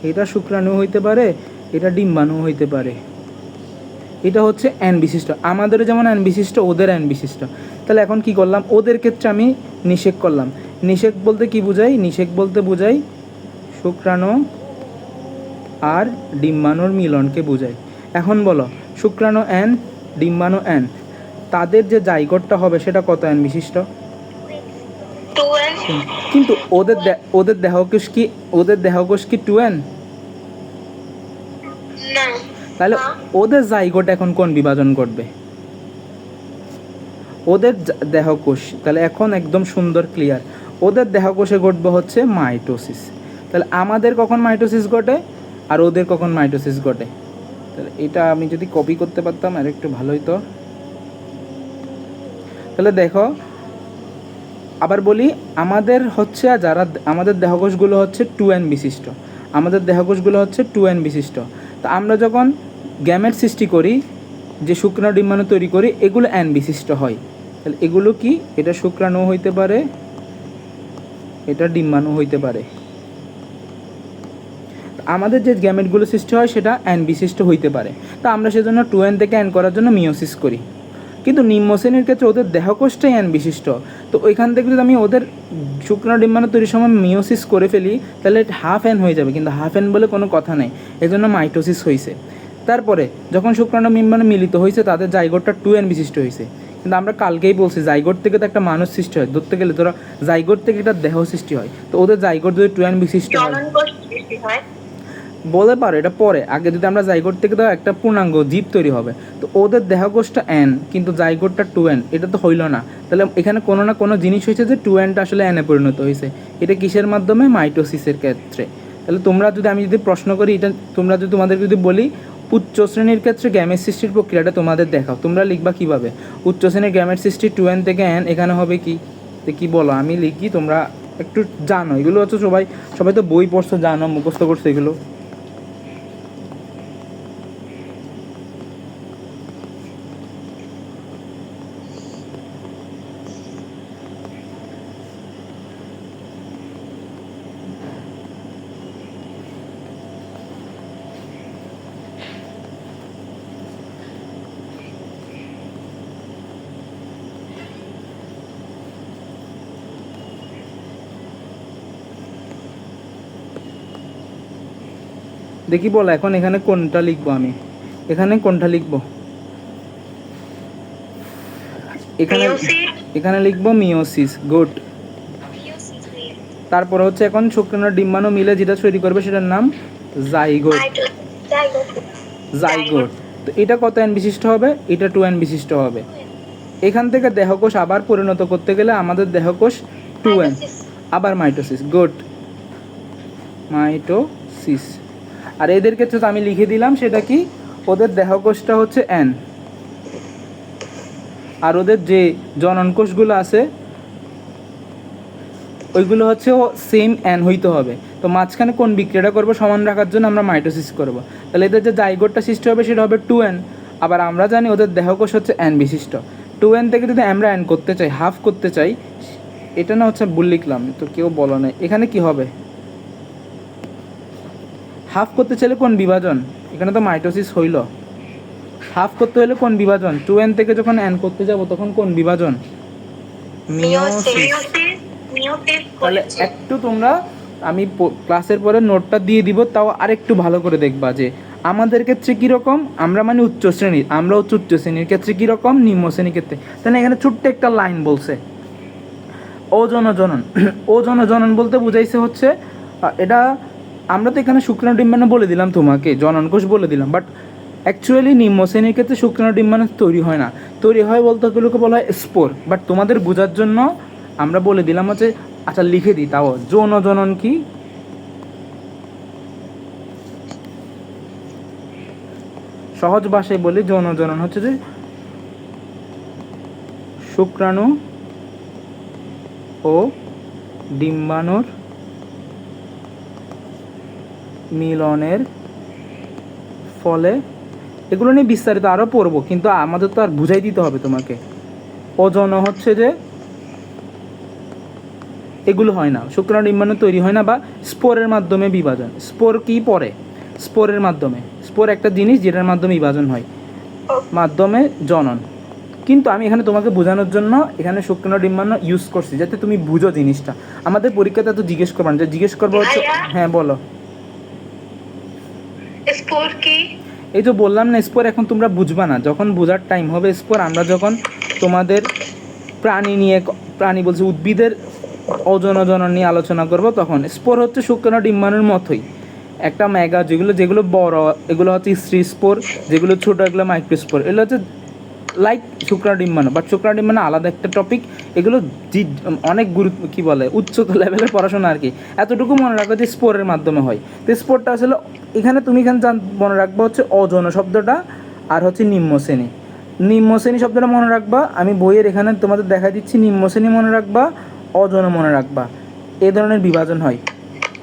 এটা শুক্রাণু হইতে পারে, এটা ডিম্বাণু হইতে পারে। এটা হচ্ছে n বিশিষ্ট, আমাদের যেমন n বিশিষ্ট ওদের n বিশিষ্ট। তাহলে এখন কি করলাম? ওদের ক্ষেত্রে আমি নিষেক করলাম। নিষেক বলতে কি বুঝাই? নিষেক বলতে বুঝাই শুক্রাণু আর ডিম্বাণুর মিলনকে বুঝাই। এখন বলো শুক্রাণু n, ডিম্বাণু n, তাদের যে জাইগোটটা হবে সেটা কত n বিশিষ্ট? 2n। কিন্তু ওদের দেহকোষ কি 2n? না। তাহলে ওদের জাইগোট এখন কোন বিভাজন ঘটবে? ওদের দেহকোষ, তাহলে এখন একদম সুন্দর ক্লিয়ার, ওদের দেহকোষে ঘটবে হচ্ছে মাইটোসিস। তাহলে আমাদের কখন মাইটোসিস ঘটে আর ওদের কখন মাইটোসিস ঘটে? তাহলে এটা আমি যদি কপি করতে পারতাম আর একটু ভালো হতো। তাহলে দেখো আবার বলি, আমাদের হচ্ছে যারা আমাদের দেহকোষগুলো হচ্ছে 2n বিশিষ্ট, আমাদের দেহকোষগুলো হচ্ছে 2n বিশিষ্ট। তা আমরা যখন গ্যামেট সৃষ্টি করি, যে শুক্রাণু ডিম্বাণু তৈরি করি, এগুলো n বিশিষ্ট হয়। তাহলে এগুলো কি? এটা শুক্রাণু হইতে পারে, এটা ডিম্বাণু হইতে পারে। আমাদের যে গ্যামেটগুলো সৃষ্টি হয় সেটা n বিশিষ্ট হইতে পারে। তা আমরা সেজন্য 2n থেকে n করার জন্য মিওসিস করি। কিন্তু নিম্ন শ্রেণীর ক্ষেত্রে ওদের দেহকোষটাই n বিশিষ্ট, তো ওইখান থেকে যদি আমি ওদের শুক্রাণু ডিম্বাণু তৈরির সময় মিওসিস করে ফেলি তাহলে হাফ n হয়ে যাবে, কিন্তু হাফ n বলে কোনো কথা নেই, এজন্য মাইটোসিস হয়েছে। তারপরে যখন শুক্রাণু ডিম্বাণু মিলিত হয়েছে তাদের জাইগোটটা 2n বিশিষ্ট হয়েছে। কিন্তু আমরা কালকেই বলছি জাইগোট থেকে তো একটা মানুষ সৃষ্টি হয়, ধরতে গেলে ধরো জাইগোট থেকে একটা দেহ সৃষ্টি হয়, তো ওদের জাইগোট যদি 2n বিশিষ্ট হয়, জনন কোষ সৃষ্টি হয়। বলে পারো এটা পরে, আগে যদি আমরা জাইগোট থেকে তো একটা পূর্ণাঙ্গ জীব তৈরি হবে, তো ওদের দেহকোষটা n কিন্তু জাইগোটটা 2n, এটা তো হইল না। তাহলে এখানে কোনো না কোনো জিনিস হয়েছে যে 2nটা আসলে n এ পরিণত হয়েছে। এটা কিসের মাধ্যমে? মাইটোসিসের ক্ষেত্রে। তাহলে তোমরা যদি, আমি যদি প্রশ্ন করি এটা, তোমরা যদি, তোমাদের যদি বলি উচ্চ শ্রেণীর ক্ষেত্রে গ্যামেট সৃষ্টির প্রক্রিয়াটা তোমাদের দেখাও, তোমরা লিখবা কিভাবে? উচ্চ শ্রেণীর গ্যামেট সৃষ্টি 2n থেকে n, এখানে হবে কি? তো কি বলো, আমি লিখি, তোমরা একটু জানো, এগুলো হচ্ছে সবাই তো বই পড়ছো, জানো, মুখস্থ করছো এগুলো। দেখি বলো এখন এখানে কোনটা লিখবো? আমি এখানে কোনটা লিখবো? এখানে লিখবো মিওসিস। গুড। তারপরে হচ্ছে এখন শুক্রাণু ডিম্বাণু মিলে যেটা তৈরি করবে সেটার নাম জাইগোট। জাইগোট। তো এটা কত n বিশিষ্ট হবে? এটা 2n বিশিষ্ট হবে। এখান থেকে দেহকোষ আবার পরিণত করতে গেলে আমাদের দেহকোষ 2n, আবার মাইটোসিস। Good, mitosis. আর এদের ক্ষেত্রে তো আমি লিখে দিলাম সেটা কি, ওদের দেহকোষটা হচ্ছে n, আর ওদের যে জনন কোষগুলো আছে ওইগুলো হচ্ছে সেম অ্যান হইতে হবে। তো মাঝখানে কোন বিক্রিয়াটা করবো সমান রাখার জন্য আমরা মাইটোসিস করব। তাহলে এদের যে জাইগোটটা সৃষ্টি হবে সেটা হবে 2n। আবার আমরা জানি ওদের দেহকোষ হচ্ছে n বিশিষ্ট। 2n থেকে যদি আমরা n করতে চাই, হাফ করতে চাই, এটা না হচ্ছে ভুল লিখলাম, তো কেউ বলো না এখানে কি হবে। হাফ করতে চাইলে কোন বিভাজন, এখানে তো মাইটোসিস হইল, হাফ করতে হলে কোন বিভাজন, 2n থেকে যখন n করতে যাব তখন কোন বিভাজন, মিয়োসিস। তাহলে একটু তোমরা আমি ক্লাসের পরে নোটটা দিয়ে দিব, তাও আরেকটু ভালো করে দেখবা যে আমাদের ক্ষেত্রে কীরকম, আমরা মানে উচ্চ শ্রেণীর, আমরা হচ্ছে উচ্চ শ্রেণীর ক্ষেত্রে কীরকম, নিম্ন শ্রেণীর ক্ষেত্রে। তাহলে এখানে ছোট্ট একটা লাইন বলছে ওজন জনন। ওজন জনন বলতে বুঝাইছে হচ্ছে এটা, আমরা তো এখানে শুক্রাণু ডিম্বাণু বলে দিলাম তোমাকে, জনন কোষ বলে দিলাম, বাট অ্যাকচুয়ালি নিম্ন শ্রেণীর ক্ষেত্রে শুক্রাণু ডিম্বাণু তৈরি হয় না, তৈরি হয় বলতে ওগুলোকে বলা হয় স্পোর। বাট তোমাদের বোঝার জন্য আমরা বলে দিলাম হচ্ছে, আচ্ছা লিখে দিই তাও, যৌন জনন কি, সহজ ভাষায় বলি যৌন জনন হচ্ছে যে শুক্রাণু ও ডিম্বাণুর মিলনের ফলে, এগুলো নিয়ে বিস্তারিত আরও পড়বো, কিন্তু আমাদের তো আর বুঝাই দিতে হবে তোমাকে। ওজন হচ্ছে যে এগুলো হয় না, শুক্রাণু ডিম্বাণু তৈরি হয় না, বা স্পোরের মাধ্যমে বিভাজন। স্পোর কি পরে, স্পোরের মাধ্যমে, স্পোর একটা জিনিস যেটার মাধ্যমে বিভাজন হয়, মাধ্যমে জনন। কিন্তু আমি এখানে তোমাকে বোঝানোর জন্য এখানে শুক্রাণু ডিম্বাণু ইউজ করছি, যাতে তুমি বুঝো জিনিসটা। আমাদের পরীক্ষাতে তো জিজ্ঞেস করবো না, যে জিজ্ঞেস করবো হচ্ছে, হ্যাঁ বলো। স্পোর কি? এই যে বললাম না স্পোর, এখন তোমরা বুঝবা না, যখন বোঝার টাইম হবে স্পোর, আমরা যখন তোমাদের প্রাণী নিয়ে, প্রাণী বলছি উদ্ভিদের ওজন জনন নিয়ে আলোচনা করব, তখন স্পোর হচ্ছে শুক্রাণু ডিম্বাণুর মতোই একটা মেগা, যেগুলো যেগুলো বড় এগুলো হচ্ছে স্ত্রী স্পোর, যেগুলো ছোটো এগুলো মাইক্রোস্পোর, এগুলো হচ্ছে লাইক শুক্রাণু ডিম্বাণু। বাট শুক্রাণু ডিম্বাণু আলাদা একটা টপিক, এগুলো অনেক গুরুত্ব কী বলে উচ্চ লেভেলের পড়াশোনা আর কি। এতটুকু মনে রাখো যে স্পোরের মাধ্যমে হয়। তো স্পোরটা আসলে এখানে তুমি এখানে মনে রাখবা হচ্ছে অযৌন শব্দটা, আর হচ্ছে নিম্ন শ্রেণী। নিম্ন শ্রেণী শব্দটা মনে রাখবা, আমি বইয়ের এখানে তোমাদের দেখা দিচ্ছি, নিম্ন শ্রেণী মনে রাখবা, অযৌন মনে রাখবা। এই ধরনের বিভাজন হয়।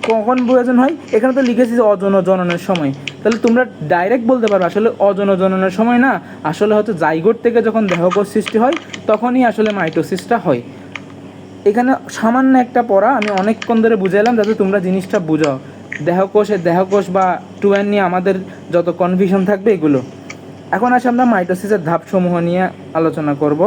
কখন বিভাজন হয়, এখানে তো লিখেছি যে অযৌন জননের সময়, তাহলে তোমরা ডাইরেক্ট বলতে পারবে আসলে অযৌন জননের সময় না, আসলে হচ্ছে জাইগোট থেকে যখন দেহকোষ সৃষ্টি হয় তখনই আসলে মাইটোসিসটা হয়। এখানে সামান্য একটা পড়া আমি অনেকক্ষণ ধরে বুঝাইলাম যাতে তোমরা জিনিসটা বুঝাও। দেহকোষ বা 2n নিয়ে আমাদের যত কনফিউশন থাকবে এগুলো। এখন আসে আমরা মাইটোসিসের ধাপসমূহ নিয়ে আলোচনা করব।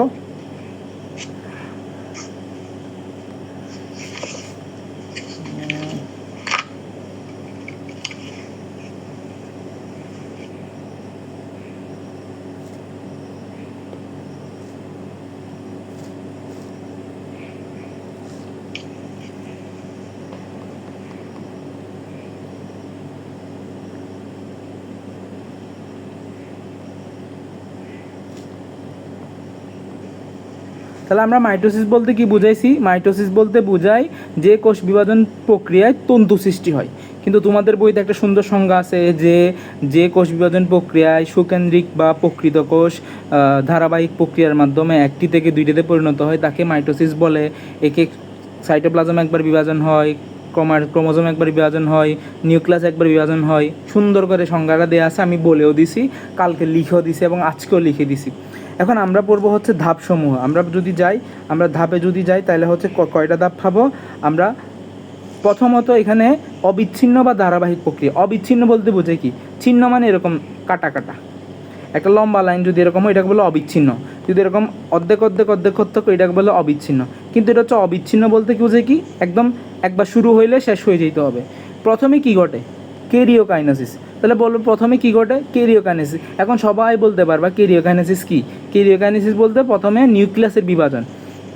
তাহলে আমরা মাইটোসিস বলতে কি বুঝাইছি, মাইটোসিস বলতে বুঝাই যে কোষ বিভাজন প্রক্রিয়ায় তন্তু সৃষ্টি হয়। কিন্তু তোমাদের বইতে একটা সুন্দর সংজ্ঞা আছে যে কোষ বিভাজন প্রক্রিয়ায় সুকেন্দ্রিক বা প্রকৃত কোষ ধারাবাহিক প্রক্রিয়ার মাধ্যমে একটি থেকে দুইটিতে পরিণত হয় তাকে মাইটোসিস বলে। একে সাইটোপ্লাজম একবার বিভাজন হয়, ক্রোমোজোম একবার বিভাজন হয়, নিউক্লিয়াস একবার বিভাজন হয়। সুন্দর করে সংজ্ঞাটা দেওয়া আছে, আমি বলেও দিছি, কালকে লিখেও দিছি এবং আজকেও লিখে দিছি। এখন আমরা পড়বো হচ্ছে ধাপসমূহ। আমরা ধাপে যদি যাই তাহলে হচ্ছে কয়টা ধাপ পাবো আমরা। প্রথমত এখানে অবিচ্ছিন্ন বা ধারাবাহিক প্রক্রিয়া। অবিচ্ছিন্ন বলতে বোঝে কি, ছিন্ন মানে এরকম কাটা কাটা, একটা লম্বা লাইন যদি এরকম হয় এটাকে বলে অবিচ্ছিন্ন, যদি এরকম অর্ধেক অর্ধেক অর্ধেক অর্ধেক এটাকে বলে অবিচ্ছিন্ন। কিন্তু এটা হচ্ছে অবিচ্ছিন্ন বলতে কি বোঝে কি, একদম একবার শুরু হইলে শেষ হয়ে যেতে হবে। প্রথমে কি ঘটে, কেরিওকাইনেসিস। তাহলে বলবো প্রথমে কি ঘটে, কেরিওকাইনেসিস। এখন সবাই বলতে পারবা কেরিওকাইনেসিস কি। কেরিওকাইনেসিস বলতে প্রথমে নিউক্লিয়াসের বিভাজন,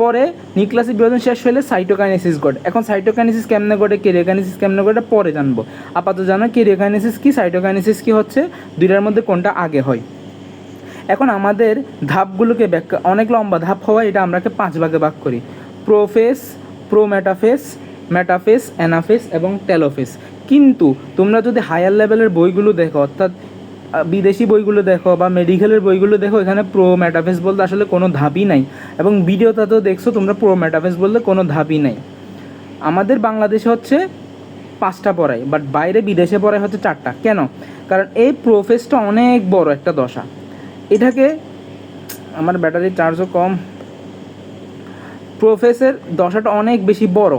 পরে নিউক্লিয়াসের বিভাজন শেষ হলে সাইটোকাইনেসিস ঘটে। এখন সাইটোকাইনেসিস কেমনে ঘটে, কেরিওকাইনেসিস কেমনে ঘটে পরে জানবো। আপাতত জানো কেরিওকাইনেসিস কি, সাইটোকাইনেসিস কি হচ্ছে, দুইটার মধ্যে কোনটা আগে হয়। এখন আমাদের ধাপগুলোকে ব্যাখ্যা, অনেক লম্বা ধাপ হওয়া, এটা আমরাকে 5 ভাগে ভাগ করি: প্রোফেস, প্রোমেটাফেস, মেটাফেস, অ্যানাফেস এবং টেলোফেস। কিন্তু তোমরা যদি হায়ার লেভেলের বইগুলো দেখো, অর্থাৎ বিদেশি বইগুলো দেখো বা মেডিকেলের বইগুলো দেখো, এখানে প্রো মেটাফেস বলতে আসলে কোনো ধাপই নাই, এবং ভিডিওটাতেও দেখছো তোমরা প্রো মেটাফেস বলতে কোনো ধাপই নাই। আমাদের বাংলাদেশে হচ্ছে 5টা পড়ায়, বাট বাইরে বিদেশে পড়ায় হচ্ছে 4টা। কেন? কারণ এই প্রোফেসটা অনেক বড় একটা দশা। এটাকে, আমার ব্যাটারি চার্জও কম, প্রোফেসের দশাটা অনেক বেশি বড়।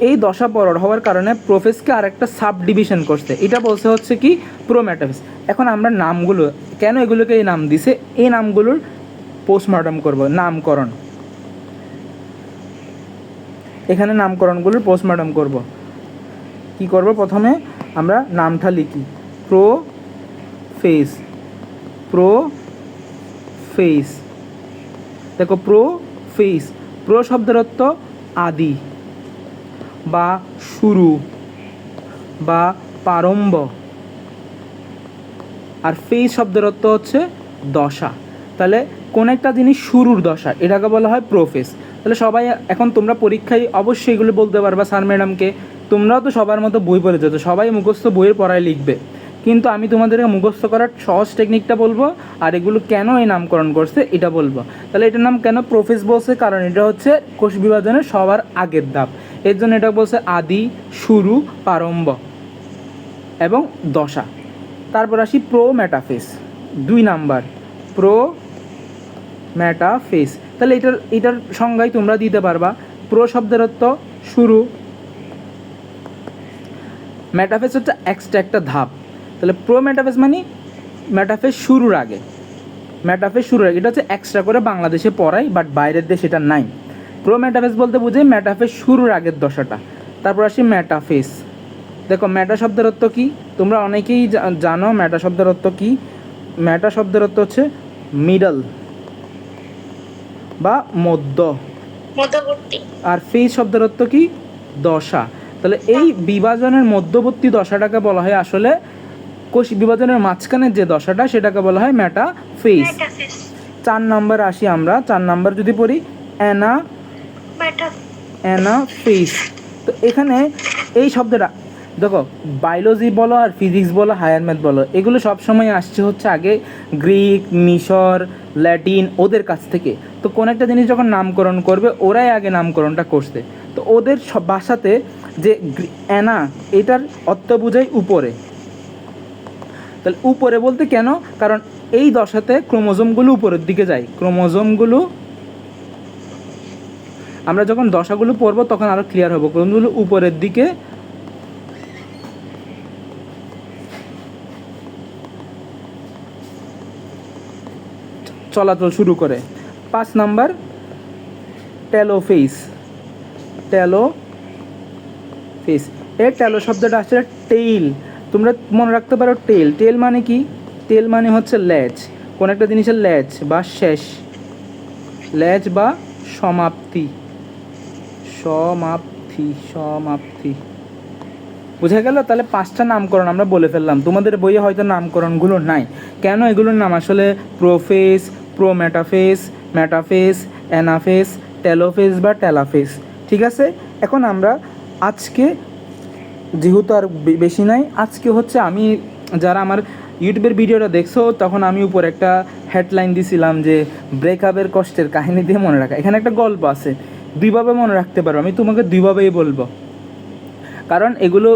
এই দশা বড় হওয়ার কারণে প্রোফেসকে আরেকটা সাব ডিভিশন করছে, এটা বলছে হচ্ছে কি প্রো মেটাফেস। এখন আমরা নামগুলো কেন এগুলোকে এই নাম দিছে, এই নামগুলোর পোস্টমর্টম করব, নামকরণ, এখানে নামকরণগুলোর পোস্টমর্টম করব। কি করব? প্রথমে আমরা নামটা লিখি, প্রো ফেস, প্রো ফেস। দেখো প্রো ফেস, প্রো শব্দের অর্থ আদি বা শুরু বা প্রারম্ভ, আর ফেস শব্দের অর্থ হচ্ছে দশা। তাহলে কোন একটা জিনিস শুরুর দশা, এটাকে বলা হয় প্রোফেস। তাহলে সবাই এখন তোমরা পরীক্ষায় অবশ্যই এগুলো বলতে পারবা স্যার ম্যাডামকে। তোমরাও তো সবার মতো বই পড়ে যেত, সবাই মুখস্থ বইয়ের পড়ায় লিখবে, কিন্তু আমি তোমাদেরকে মুখস্থ করার সহজ টেকনিকটা বলবো, আর এগুলো কেন এই নামকরণ করছে এটা বলবো। তাহলে এটার নাম কেন প্রোফেস বলছে? কারণ এটা হচ্ছে কোষ বিভাজনের সবার আগের ধাপ, এর জন্য এটা বলছে আদি, শুরু, প্রারম্ভ এবং দশা। তারপর আসি pro metaphase, 2 number, pro metaphase. তাহলে এটার সংজ্ঞায় তোমরা দিতে পারবা, প্রো শব্দের অর্থ শুরু, মেটাফেস হচ্ছে এক্সট্রা একটা ধাপ। তাহলে প্রো মেটাফেস মানে মেটাফেস শুরুর আগে, মেটাফেস শুরুর আগে, এটা হচ্ছে এক্সট্রা করে বাংলাদেশে পড়ায়, বাট বাইরের দেশে এটা নাই। প্রো মেটাফেস বলতে বোঝায় মেটাফেস শুরুর আগের দশাটা। তারপর আসি মেটাফেস। দেখো মেটা শব্দের অর্থ কী, তোমরা অনেকেই জানো মেটা শব্দের অর্থ কী। মেটা শব্দের অর্থ হচ্ছে মিডল বা মধ্যবর্তী, আর ফেজ শব্দের অর্থ কি? দশা। তাহলে এই বিভাজনের মধ্যবর্তী দশাটাকে বলা হয়, আসলে কোষ বিভাজনের মাঝখানের যে দশাটা সেটাকে বলা হয় মেটাফেজ। 4 নম্বর আসি আমরা, 4 নম্বর যদি পড়ি অ্যানাফেজ। তো এখানে এই শব্দটা দেখো, বায়োলজি বলো আর ফিজিক্স বলো, হায়ার ম্যাথ বলো, এগুলো সবসময় আসছে হচ্ছে আগে গ্রিক, মিশর, ল্যাটিন, ওদের কাছ থেকে। তো কোন একটা জিনিস যখন নামকরণ করবে ওরাই আগে নামকরণটা করছে। তো ওদের সব ভাষাতে যে অ্যানা, এটার অর্থ বোঝায় উপরে। তাহলে উপরে বলতে কেন? কারণ এই দশাতে ক্রোমোজোমগুলো উপরের দিকে যায়, ক্রোমোজোমগুলো, আমরা যখন দশাগুলো পড়বো তখন আরও ক্লিয়ার হবো, ক্রোমোজোমগুলো উপরের দিকে চলাচল শুরু করে। 5 নাম্বার টেলোফেজ, টেলোফেজ। এই টেলো শব্দটা আসলে টেইল, তোমরা মনে রাখতে পারো টেল। টেল মানে কি? টেল মানে হচ্ছে ল্যাজ, কোন একটা জিনিসের ল্যাজ বা শেষ, ল্যাজ বা সমাপ্তি, সমাপ্তি। বুঝা গেল? তাহলে 5টা নামকরণ আমরা বলে ফেললাম, তোমাদের বইয়ে হয়তো নামকরণগুলো নাই। কেন এগুলোর নাম আসলে prophase, pro metaphase, metaphase, anaphase, telophase বা টেলাফেস। ঠিক আছে, এখন আমরা আজকে যেহেতু আর বেশি নাই, আজকে হচ্ছে আমি, যারা আমার ইউটিউবের ভিডিওটা দেখছো, তখন আমি উপর একটা হেডলাইন দিছিলাম যে ব্রেকআপের কষ্টের কাহিনী দিয়ে মনে রাখা। এখানে একটা গল্প আছে, 2ভাবে মনে রাখতে পারো, আমি তোমাকে 2ভাবেই বলবো, কারণ এগুলো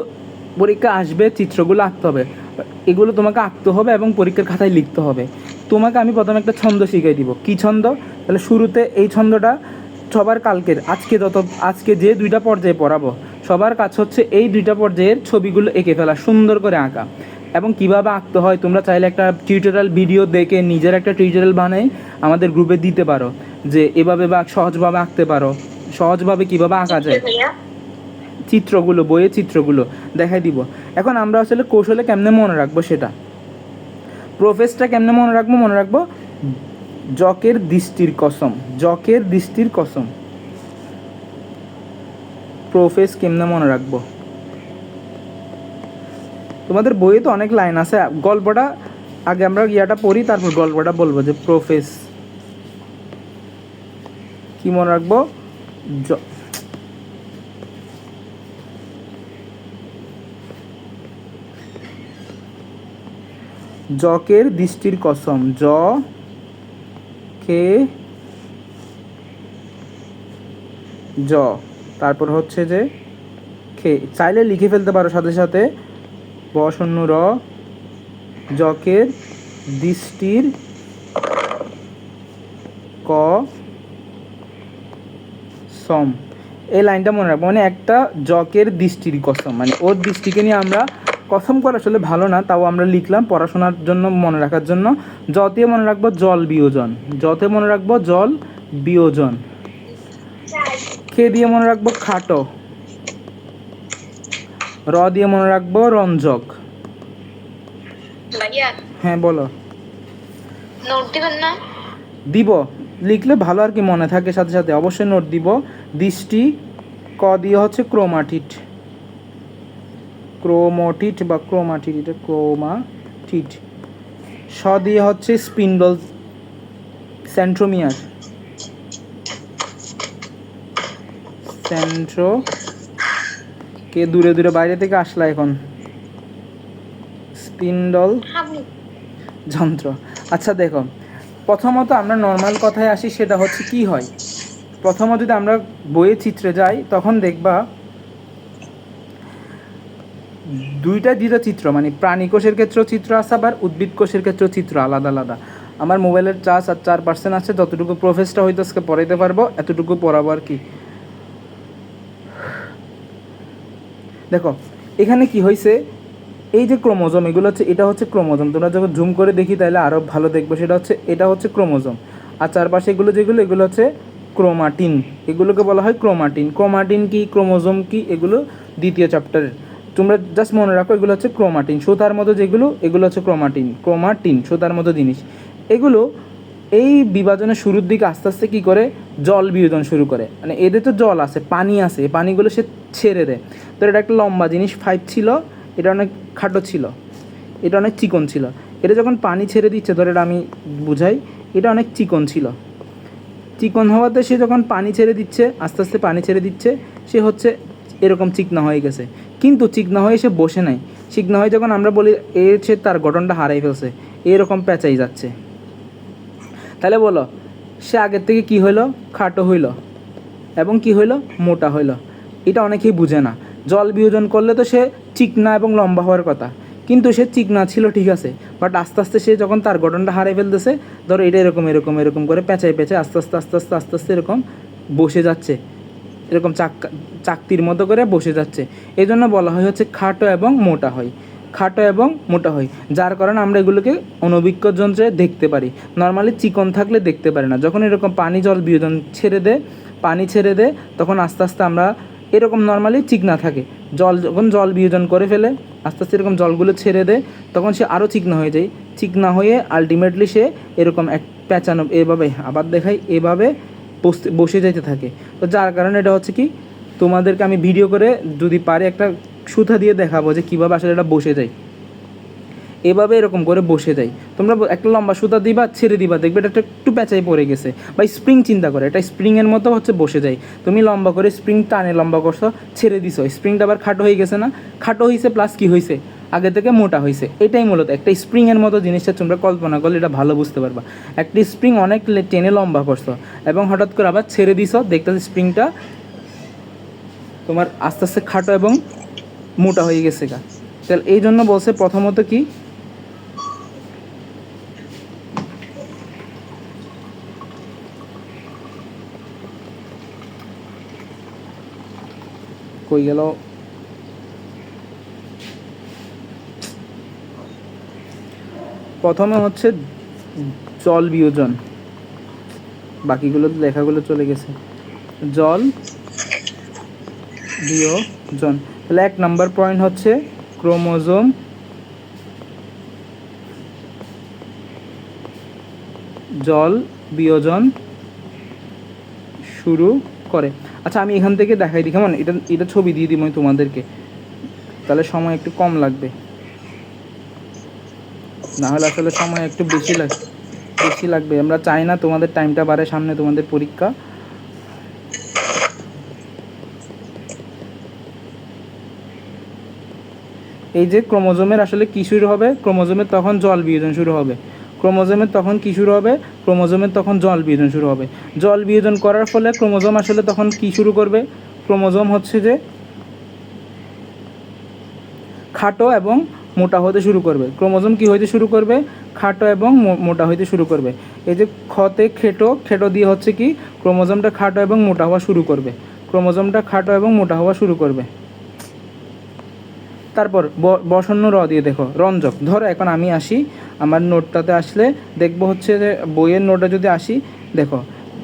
পরীক্ষা আসবে, চিত্রগুলো আঁকতে হবে, এগুলো তোমাকে আঁকতে হবে এবং পরীক্ষার খাতায় লিখতে হবে। তোমাকে আমি প্রথমে একটা ছন্দ শিখিয়ে দিব। কী ছন্দ? তাহলে শুরুতে এই ছন্দটা সবার কালকের, আজকে যে 2টা পর্যায়ে পড়াবো, সবার কাজ হচ্ছে এই 2টা পর্যায়ের ছবিগুলো এঁকে ফেলা, সুন্দর করে আঁকা। এবং কীভাবে আঁকতে হয় তোমরা চাইলে একটা টিউটোরিয়াল ভিডিও দেখে নিজের একটা টিউটোরিয়াল বানাই আমাদের গ্রুপে দিতে পারো, যে এভাবে বা সহজভাবে আঁকতে পারো, সহজভাবে কীভাবে আঁকা যায়, চিত্রগুলো, বইয়ের চিত্রগুলো দেখাই দিব। এখন আমরা আসলে কৌশলে কেমনে মনে রাখবো সেটা, প্রোফেসটা কেমনে মনে রাখবো, জকের দৃষ্টির কসম, প্রোফেস কেমনে মনে রাখবো। তোমাদের বইয়ে তো অনেক লাইন আছে, গল্পটা আগে আমরা ইয়াটা পড়ি, তারপর গল্পটা বলবো যে প্রোফেস কি মনে রাখবো। জকের দৃষ্টির কসম, জ কে জ, তারপর হচ্ছে যে খে, চাইলে লিখে ফেলতে পারো সাথে সাথে, ব শূন্য র, জকের দৃষ্টির ক সম। এই লাইনটা মনে রাখবো, মানে একটা জকের দৃষ্টির কসম, মানে ওর দৃষ্টিকে নিয়ে আমরা কসম করা আসলে ভালো না, তাও আমরা লিখলাম পড়াশোনার জন্য মনে রাখার জন্য। জতে মনে রাখবো জল বিয়োজন, জতে মনে রাখবো জল বিয়োজন। খে দিয়ে মনে রাখবো খাটো, র দিয়ে মনে রাখবো রঞ্জক। ভাইয়া হ্যাঁ বলো। নোট দিবেন না? দিব, লিখলে ভালো আর কি মনে থাকে, সাথে সাথে অবশ্যই নোট দিব। দৃষ্টি, ক দিয়ে হচ্ছে ক্রোমাটিড, ক্রোমোটিড বা ক্রোমাটিড, এটা ক্রোমাটিড। স দিয়ে হচ্ছে স্পিন্ডল, সেন্ট্রোমিয়ার, সেন্ট্রো, কে দূরে দূরে বাইরে থেকে আসলা এখন, স্পিন্ডল যন্ত্র। আচ্ছা দেখো, প্রথমত আমরা নর্মাল কথায় আসি, সেটা হচ্ছে কি হয়, প্রথমত যদি আমরা বইয়ের চিত্রে যাই তখন দেখবা দুইটা চিত্র, মানে প্রাণী কোষের ক্ষেত্রেও চিত্র আছে, আবার উদ্ভিদ কোষের ক্ষেত্রেও চিত্র আলাদা আলাদা। আমার মোবাইলের চার্জ আর 4% আছে, যতটুকু প্রফেসটা হয়তো আজকে পড়াইতে পারবো এতটুকু পড়াবো আর কি। দেখো এখানে কি হয়েছে, এই যে ক্রোমোজোম, এগুলো হচ্ছে, এটা হচ্ছে ক্রোমোজোম, তোমরা যখন জুম করে দেখি তাহলে আরও ভালো দেখবো, সেটা হচ্ছে, এটা হচ্ছে ক্রোমোজোম। আর চারপাশে এগুলো যেগুলো, এগুলো হচ্ছে ক্রোমাটিন, এগুলোকে বলা হয় ক্রোমাটিন। ক্রোমাটিন কি, ক্রোমোজোম কি, এগুলো দ্বিতীয় চ্যাপ্টারের, তোমরা জাস্ট মনে রাখো এগুলো হচ্ছে ক্রোমাটিন, সুতার মতো যেগুলো, এগুলো হচ্ছে ক্রোমাটিন। ক্রোমাটিন সুতার মতো জিনিস। এগুলো এই বিভাজনের শুরুর দিকে আস্তে আস্তে কী করে, জল বিয়োজন শুরু করে, মানে এদের তো জল আছে, পানি আছে, এই পানিগুলো সে ছেড়ে দেয়। তো এটা একটা লম্বা জিনিস, 5 ছিল, এটা অনেক খাটো ছিল, এটা অনেক চিকন ছিল। এটা যখন পানি ছেড়ে দিচ্ছে, ধর এটা আমি বুঝাই, এটা অনেক চিকন ছিল, চিকন হওয়াতে সে যখন পানি ছেড়ে দিচ্ছে, আস্তে আস্তে পানি ছেড়ে দিচ্ছে, সে হচ্ছে এরকম চিকনা হয়ে গেছে। কিন্তু চিকনা হয়ে সে বসে নাই, চিকনা হয়ে যখন আমরা বলি এ, সে তার গঠনটা হারাই ফেলছে, এরকম পেঁচাই যাচ্ছে। তাহলে বলো, সে আগের থেকে কি হইলো, খাটো হইল এবং কি হইল, মোটা হইল। এটা অনেকেই বুঝে না। জল বিয়োজন করলে তো সে চিকনা এবং লম্বা হওয়ার কথা, কিন্তু সে চিকনা ছিল ঠিক আছে, বাট আস্তে আস্তে সে যখন তার গঠনটা হারিয়ে ফেলতেছে, ধরো এটা এরকম এরকম এরকম করে পেঁচায় পেঁচায় আস্তে আস্তে আস্তে আস্তে আস্তে আস্তে এরকম বসে যাচ্ছে, এরকম চাকতির মতো করে বসে যাচ্ছে। এই জন্য বলা হয় হচ্ছে খাটো এবং মোটা হয়, খাটো এবং মোটা হয়, যার কারণে আমরা এগুলোকে অনভিজ্ঞ যন্ত্রে দেখতে পারি। নর্মালি চিকন থাকলে দেখতে পারি না। যখন এরকম পানি জল বিয়োজন ছেড়ে দেয়, পানি ছেড়ে দেয়, তখন আস্তে আস্তে আমরা এরকম নর্মালি চিকনা থাকে। যখন জল বিয়োজন করে ফেলে, আস্তে আস্তে এরকম জলগুলো ছেড়ে দেয়, তখন সে আরও চিকনা হয়ে যায়। চিকনা হয়ে আলটিমেটলি সে এরকম এক প্যাঁচানো, এভাবে আবার দেখাই, এভাবে বসে যেতে থাকে। তো যার কারণে এটা হচ্ছে কি, তোমাদেরকে আমি ভিডিও করে যদি পারি একটা সুতা দিয়ে দেখাবো যে কীভাবে আসলে এটা বসে যায়। এভাবে এরকম করে বসে যায়, তোমরা একটা লম্বা সুতা দিবা, ছেড়ে দিবা, দেখবে এটা একটু প্যাঁচাই পড়ে গেছে, বা স্প্রিং চিন্তা করে, এটা স্প্রিংয়ের মতো হচ্ছে বসে যায়। তুমি লম্বা করে স্প্রিং টানে লম্বা করছো, ছেড়ে দিছো, স্প্রিংটা আবার খাটো হয়ে গেছে না, খাটো হয়েছে প্লাস কী হয়েছে, আগে থেকে মোটা হয়েছে। এটাই মূলত একটা স্প্রিংয়ের মতো জিনিসটা, তোমরা কল্পনা করলে এটা ভালো বুঝতে পারবা। একটা স্প্রিং অনেক টেনে লম্বা করছো এবং হঠাৎ করে আবার ছেড়ে দিছো, দেখতে স্প্রিংটা তোমার আস্তে আস্তে খাটো এবং মোটা হয়ে গেছে গা। তাহলে এই জন্য বলছে প্রথমত কি, কই গেল, প্রথমে হচ্ছে জল বিয়োজন, বাকিগুলো লেখাগুলো চলে গেছে, জল বিয়োজন। তাহলে 1 নম্বর পয়েন্ট হচ্ছে ক্রোমোজোম জল বিয়োজন শুরু করে। আচ্ছা আমি এখান থেকে দেখাই দিই, কেমন, এটা ছবি দিয়ে দিব আমি তোমাদেরকে, তাহলে সময় একটু কম লাগবে, না হলে আসলে সময় একটু বেশি লাগবে। আমরা চাই না তোমাদের টাইমটা বাড়ে, সামনে তোমাদের পরীক্ষা। এই যে ক্রোমোজোমের আসলে কী শুরু হবে, ক্রোমোজোমের তখন জল বিয়োজন শুরু হবে, ক্রোমোজোমের তখন কী শুরু হবে, ক্রোমোজোমের তখন জল বিয়োজন শুরু হবে। জল বিয়োজন করার ফলে ক্রোমোজোম আসলে তখন কী শুরু করবে, ক্রোমোজোম হচ্ছে যে খাটো এবং মোটা হতে শুরু করবে। ক্রোমোজোম কী হইতে শুরু করবে, খাটো এবং মোটা হইতে শুরু করবে। এই যে খতে খেটো, খেটো দিয়ে হচ্ছে কি ক্রোমোজোমটা খাটো এবং মোটা হওয়া শুরু করবে, ক্রোমোজোমটা খাটো এবং মোটা হওয়া শুরু করবে। তারপর বসন্ন র দিয়ে দেখো রঞ্জক। ধরো এখন আমি আসি আমার নোটটাতে, আসলে দেখবো হচ্ছে যে বইয়ের নোটে যদি আসি, দেখো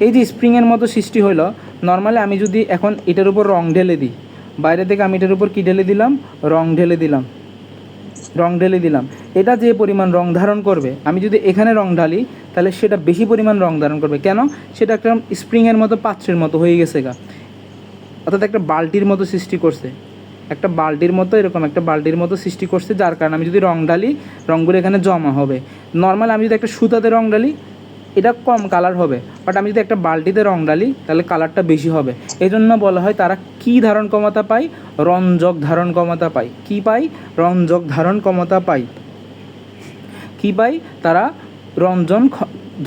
এই যে স্প্রিংয়ের মতো সৃষ্টি হইলো। নর্মালি আমি যদি এখন এটার উপর রং ঢেলে দিই, বাইরে থেকে আমি এটার উপর কী ঢেলে দিলাম, রং ঢেলে দিলাম, রং ঢেলে দিলাম। এটা যে পরিমাণ রং ধারণ করবে, আমি যদি এখানে রং ঢালি তাহলে সেটা বেশি পরিমাণ রং ধারণ করবে। কেন, সেটা একটা স্প্রিংয়ের মতো পাত্রের মতো হয়ে গেছে গা, অর্থাৎ একটা বালতির মতো সৃষ্টি করছে, একটা বালতির মতো, এরকম একটা বালতির মতো সৃষ্টি করছে, যার কারণে আমি যদি রং ঢালি রঙগুলো এখানে জমা হবে। নর্মাল আমি যদি একটা সুতাতে রং ঢালি এটা কম কালার হবে, বাট আমি যদি একটা বালতিতে রং ঢালি তাহলে কালারটা বেশি হবে। এই জন্য বলা হয় তারা কী ধারণ ক্ষমতা পায়, রঞ্জক ধারণ ক্ষমতা পায়। কী পায়, রঞ্জক ধারণ ক্ষমতা পায়। কী পায়, তারা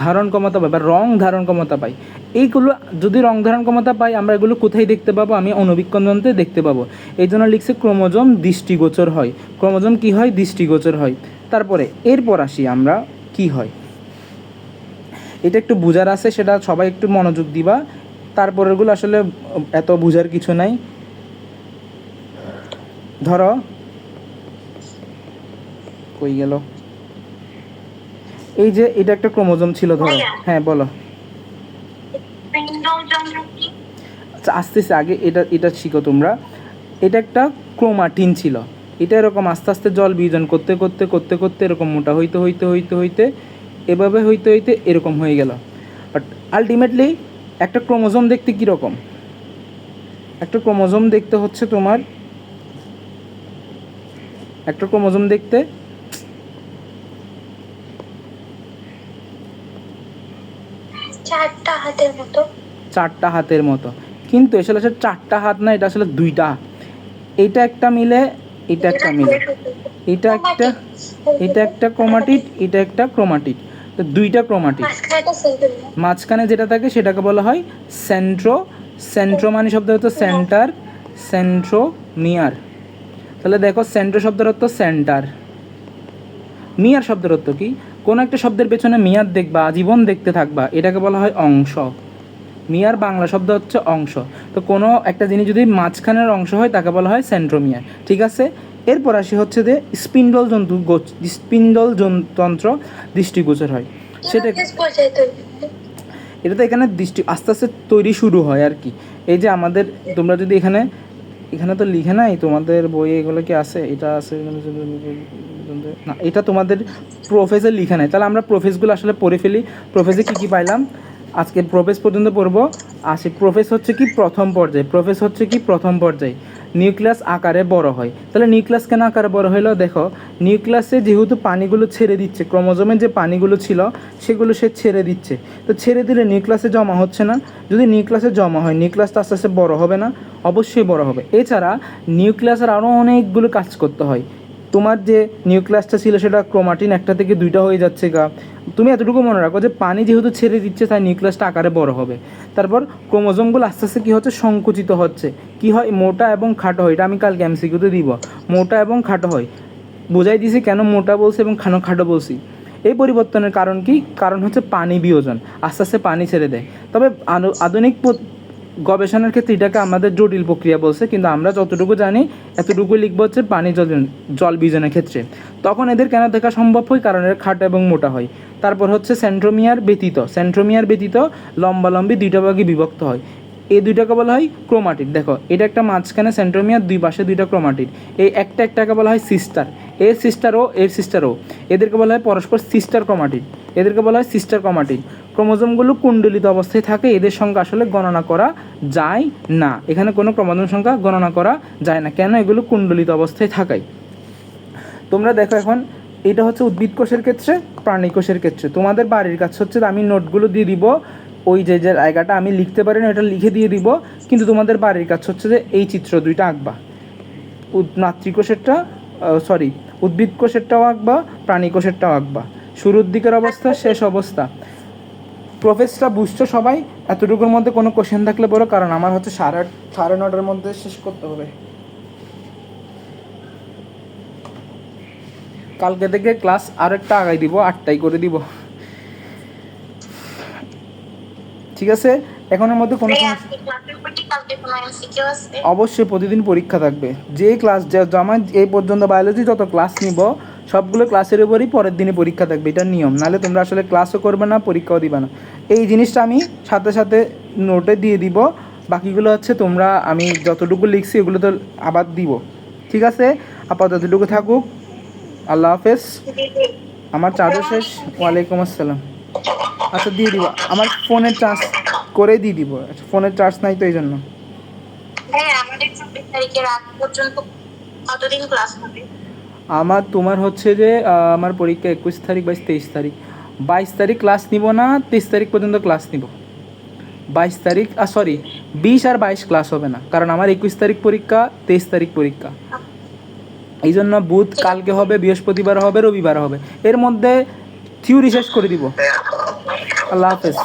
ধারণ ক্ষমতা পায় বা রং ধারণ ক্ষমতা পায়। এইগুলো যদি রং ধারণ ক্ষমতা পাই, আমরা এগুলো কোথায় দেখতে পাবো, আমি অণুবীক্ষণ যন্ত্রে দেখতে পাবো। এই জন্য লিখছে ক্রোমোজোম দৃষ্টিগোচর হয়। ক্রোমোজোম কী হয়, দৃষ্টিগোচর হয়। তারপরে এরপর আসি আমরা কি হয়, এটা একটু বোঝার আছে, সেটা সবাই একটু মনোযোগ দিবা। তারপরেরগুলো আসলে এত বোঝার কিছু নাই। ধরো কই গেল, এই যে এটা একটা ক্রোমোজোম ছিল ধরো, হ্যাঁ বলো। আচ্ছা আসতেছে, আগে এটা শিখো তোমরা। এটা একটা ক্রোমাটিন ছিল, এটা এরকম আস্তে আস্তে জল বিয়োজন করতে করতে করতে করতে এরকম মোটা হইতে হইতে হইতে হইতে এভাবে হইতে হইতে এরকম হয়ে গেল। বাট আলটিমেটলি একটা ক্রোমোজোম দেখতে কীরকম, একটা ক্রোমোজোম দেখতে হচ্ছে তোমার, একটা ক্রোমোজোম দেখতে চারটা হাতের মতো, চারটা হাতের মতো, কিন্তু আসলে চারটা হাত না, এটা আসলে দুইটা। এটা একটা মিলে এটা একটা মিলে, এটা একটা ক্রোমাটিড, এটা একটা ক্রোমাটিড, তো দুইটা ক্রোমাটিড। মাঝখানে যেটা থাকে সেটাকে বলা হয় সেন্ট্রো মানে শব্দের অর্থ সেন্টার, সেন্ট্রোমিয়ার। তাহলে দেখো সেন্ট্রো শব্দের অর্থ সেন্টার, মিয়ার শব্দের অর্থ কি, কোনো একটা শব্দের পেছনে মিয়ার দেখবা, আজীবন দেখতে থাকবা, এটাকে বলা হয় অংশ। মিয়ার বাংলা শব্দ হচ্ছে অংশ। তো কোনো একটা জিনিস যদি মাঝখানের অংশ হয় তাকে বলা হয় সেন্ট্রোমিয়ার, ঠিক আছে। এরপর আসি হচ্ছে যে স্পিন্ডল তন্ত্র দৃষ্টিগোচর হয়, সেটা এটা তো এখানে আস্তে আস্তে তৈরি শুরু হয় আর কি। এই যে আমাদের, তোমরা যদি এখানে তো লিখে নাই তোমাদের বইয়ে, এগুলো কি আছে, এটা আছে না, এটা তোমাদের প্রোফেসে লিখে নাই। তাহলে আমরা প্রোফেসগুলো আসলে পড়ে ফেলি। প্রোফেসে কী কী পাইলাম, আজকে প্রোফেস পর্যন্ত পড়বো। আসি, প্রোফেস হচ্ছে কি প্রথম পর্যায়ে, প্রোফেস হচ্ছে কি প্রথম পর্যায়ে। নিউক্লিয়াস আকারে বড় হয়। তাহলে নিউক্লিয়াস কেন আকারে বড় হলো, দেখো নিউক্লিয়াসে যেহেতু পানিগুলো ছেড়ে দিচ্ছে, ক্রোমোজোমের যে পানিগুলো ছিল সেগুলো সে ছেড়ে দিচ্ছে, তো ছেড়ে দিলে নিউক্লিয়াসে জমা হচ্ছে না। যদি নিউক্লিয়াসে জমা হয়, নিউক্লিয়াস তো আস্তে আস্তে বড় হবে না, অবশ্যই বড় হবে। এছাড়া নিউক্লিয়াসের আরও অনেকগুলো কাজ করতে হয়। তোমার যে নিউক্লিয়াসটা ছিল সেটা ক্রোমাটিন একটা থেকে দুইটা হয়ে যাচ্ছে গা। তুমি এতটুকু মনে রাখো যে পানি যেহেতু ছেড়ে দিচ্ছে তাই নিউক্লিয়াসটা আকারে বড় হবে। তারপর ক্রোমোজোমগুলো আস্তে আস্তে কী হচ্ছে, সংকুচিত হচ্ছে। কি হয়, মোটা এবং খাটো হয়। এটা আমি কালকে এমসিকিউতে দিব, মোটা এবং খাটো হয়। বোঝাই দিয়েছি কেন মোটা বলছি এবং খাটো বলছি। এই পরিবর্তনের কারণ কি, কারণ হচ্ছে পানি বিয়োজন, আস্তে আস্তে পানি ছেড়ে দেয়। তবে আধুনিক গবেষণার ক্ষেত্রে এটাকে আমাদের জটিল প্রক্রিয়া বলছে, কিন্তু আমরা যতটুকু জানি এতটুকু লিখবো হচ্ছে পানি জল বিয়োজনের ক্ষেত্রে। তখন এদের কেন দেখা সম্ভব হয়, কারণ এর খাটো এবং মোটা হয়। তারপর হচ্ছে সেন্ট্রোমিয়ার ব্যতীত লম্বালম্বি দুইটা ভাগে বিভক্ত হয়। এই দুইটাকে বলা হয় ক্রোমাটিড। দেখো এটা একটা মাঝখানে সেন্ট্রোমিয়ার, দুই পাশে দুইটা ক্রোমাটিড। এই একটাকে বলা হয় সিস্টার, এর সিস্টার ও এদেরকে বলা হয় পরস্পর সিস্টার ক্রোমাটিড, এদেরকে বলা হয় সিস্টার ক্রোমাটিড। ক্রোমোজোমগুলো কুণ্ডলিত অবস্থায় থাকে, এদের সংখ্যা আসলে গণনা করা যায় না। এখানে কোনো ক্রোমোজোম সংখ্যা গণনা করা যায় না, কেন, এগুলো কুণ্ডলিত অবস্থায় থাকায়। তোমরা দেখো এখন এটা হচ্ছে উদ্ভিদ কোষের ক্ষেত্রে, প্রাণী কোষের ক্ষেত্রে। তোমাদের বাড়ির কাছে হচ্ছে আমি নোটগুলো দিয়ে দিব, ওই যে জায়গাটা আমি লিখতে পারি না এটা লিখে দিয়ে দিব, কিন্তু তোমাদের বাড়ির কাছে হচ্ছে যে এই চিত্র দুইটা আঁকবা, মাতৃকোষেরটা সরি, উদ্ভিদ কোষেরটাও আঁকবা, প্রাণী কোষেরটাও আঁকবা, শুরুর দিকের অবস্থা, শেষ অবস্থা। প্রফেসটা বুঝছো সবাই? এতটুকুর মধ্যে কোনো কোশ্চেন থাকলে বলো, কারণ আমার হচ্ছে 8:30 মধ্যে শেষ করতে হবে। কালকে থেকে ক্লাস আর একটা আগাই দিব, 8টায় করে দিব, ঠিক আছে? এখনের মধ্যে কোনো ভাইয়া সমস্যা? আজকে ক্লাসের প্রতি কালকে কোনো এমসিকিউ আছে? অবশ্যই প্রতিদিন পরীক্ষা থাকবে। যে ক্লাস আমার এই পর্যন্ত বায়োলজি যত ক্লাস নিব সবগুলো ক্লাসের উপরই পরের দিনে পরীক্ষা থাকবে, এটা নিয়ম। নাহলে তোমরা আসলে ক্লাসও করবে না, পরীক্ষাও দিবে না। এই জিনিসটা আমি সাথে সাথে নোটে দিয়ে দিব। বাকিগুলো হচ্ছে তোমরা, আমি যতটুকু লিখছি এগুলো তো আবার দিব, ঠিক আছে? আপাতত যতটুকু থাকুক। আল্লাহ হাফেজ। আমার চার্জও শেষ। ওয়ালাইকুম আসসালাম। আচ্ছা দিয়ে দিব, আমার ফোনের চার্জ করে দিয়ে দিব, ফোনের চার্জ নাই তো এই জন্য। ভাইয়া আমাদের 24 তারিখের আগ পর্যন্ত কতদিন ক্লাস হবে? তোমার হচ্ছে যে আমার পরীক্ষা 21 তারিখ, 22, 23 তারিখ। 22 তারিখ ক্লাস নিব না, 23 তারিখ পর্যন্ত ক্লাস নিব। 22 তারিখ, সরি, 20 আর 22 ক্লাস হবে না, কারণ আমার 21 তারিখ পরীক্ষা, 23 তারিখ পরীক্ষা। এই জন্য বুধ কালকে হবে, বৃহস্পতিবার হবে, রবিবার হবে, এর মধ্যে থিওরি শেষ করে দিব। আল্লাহ হাফেজ।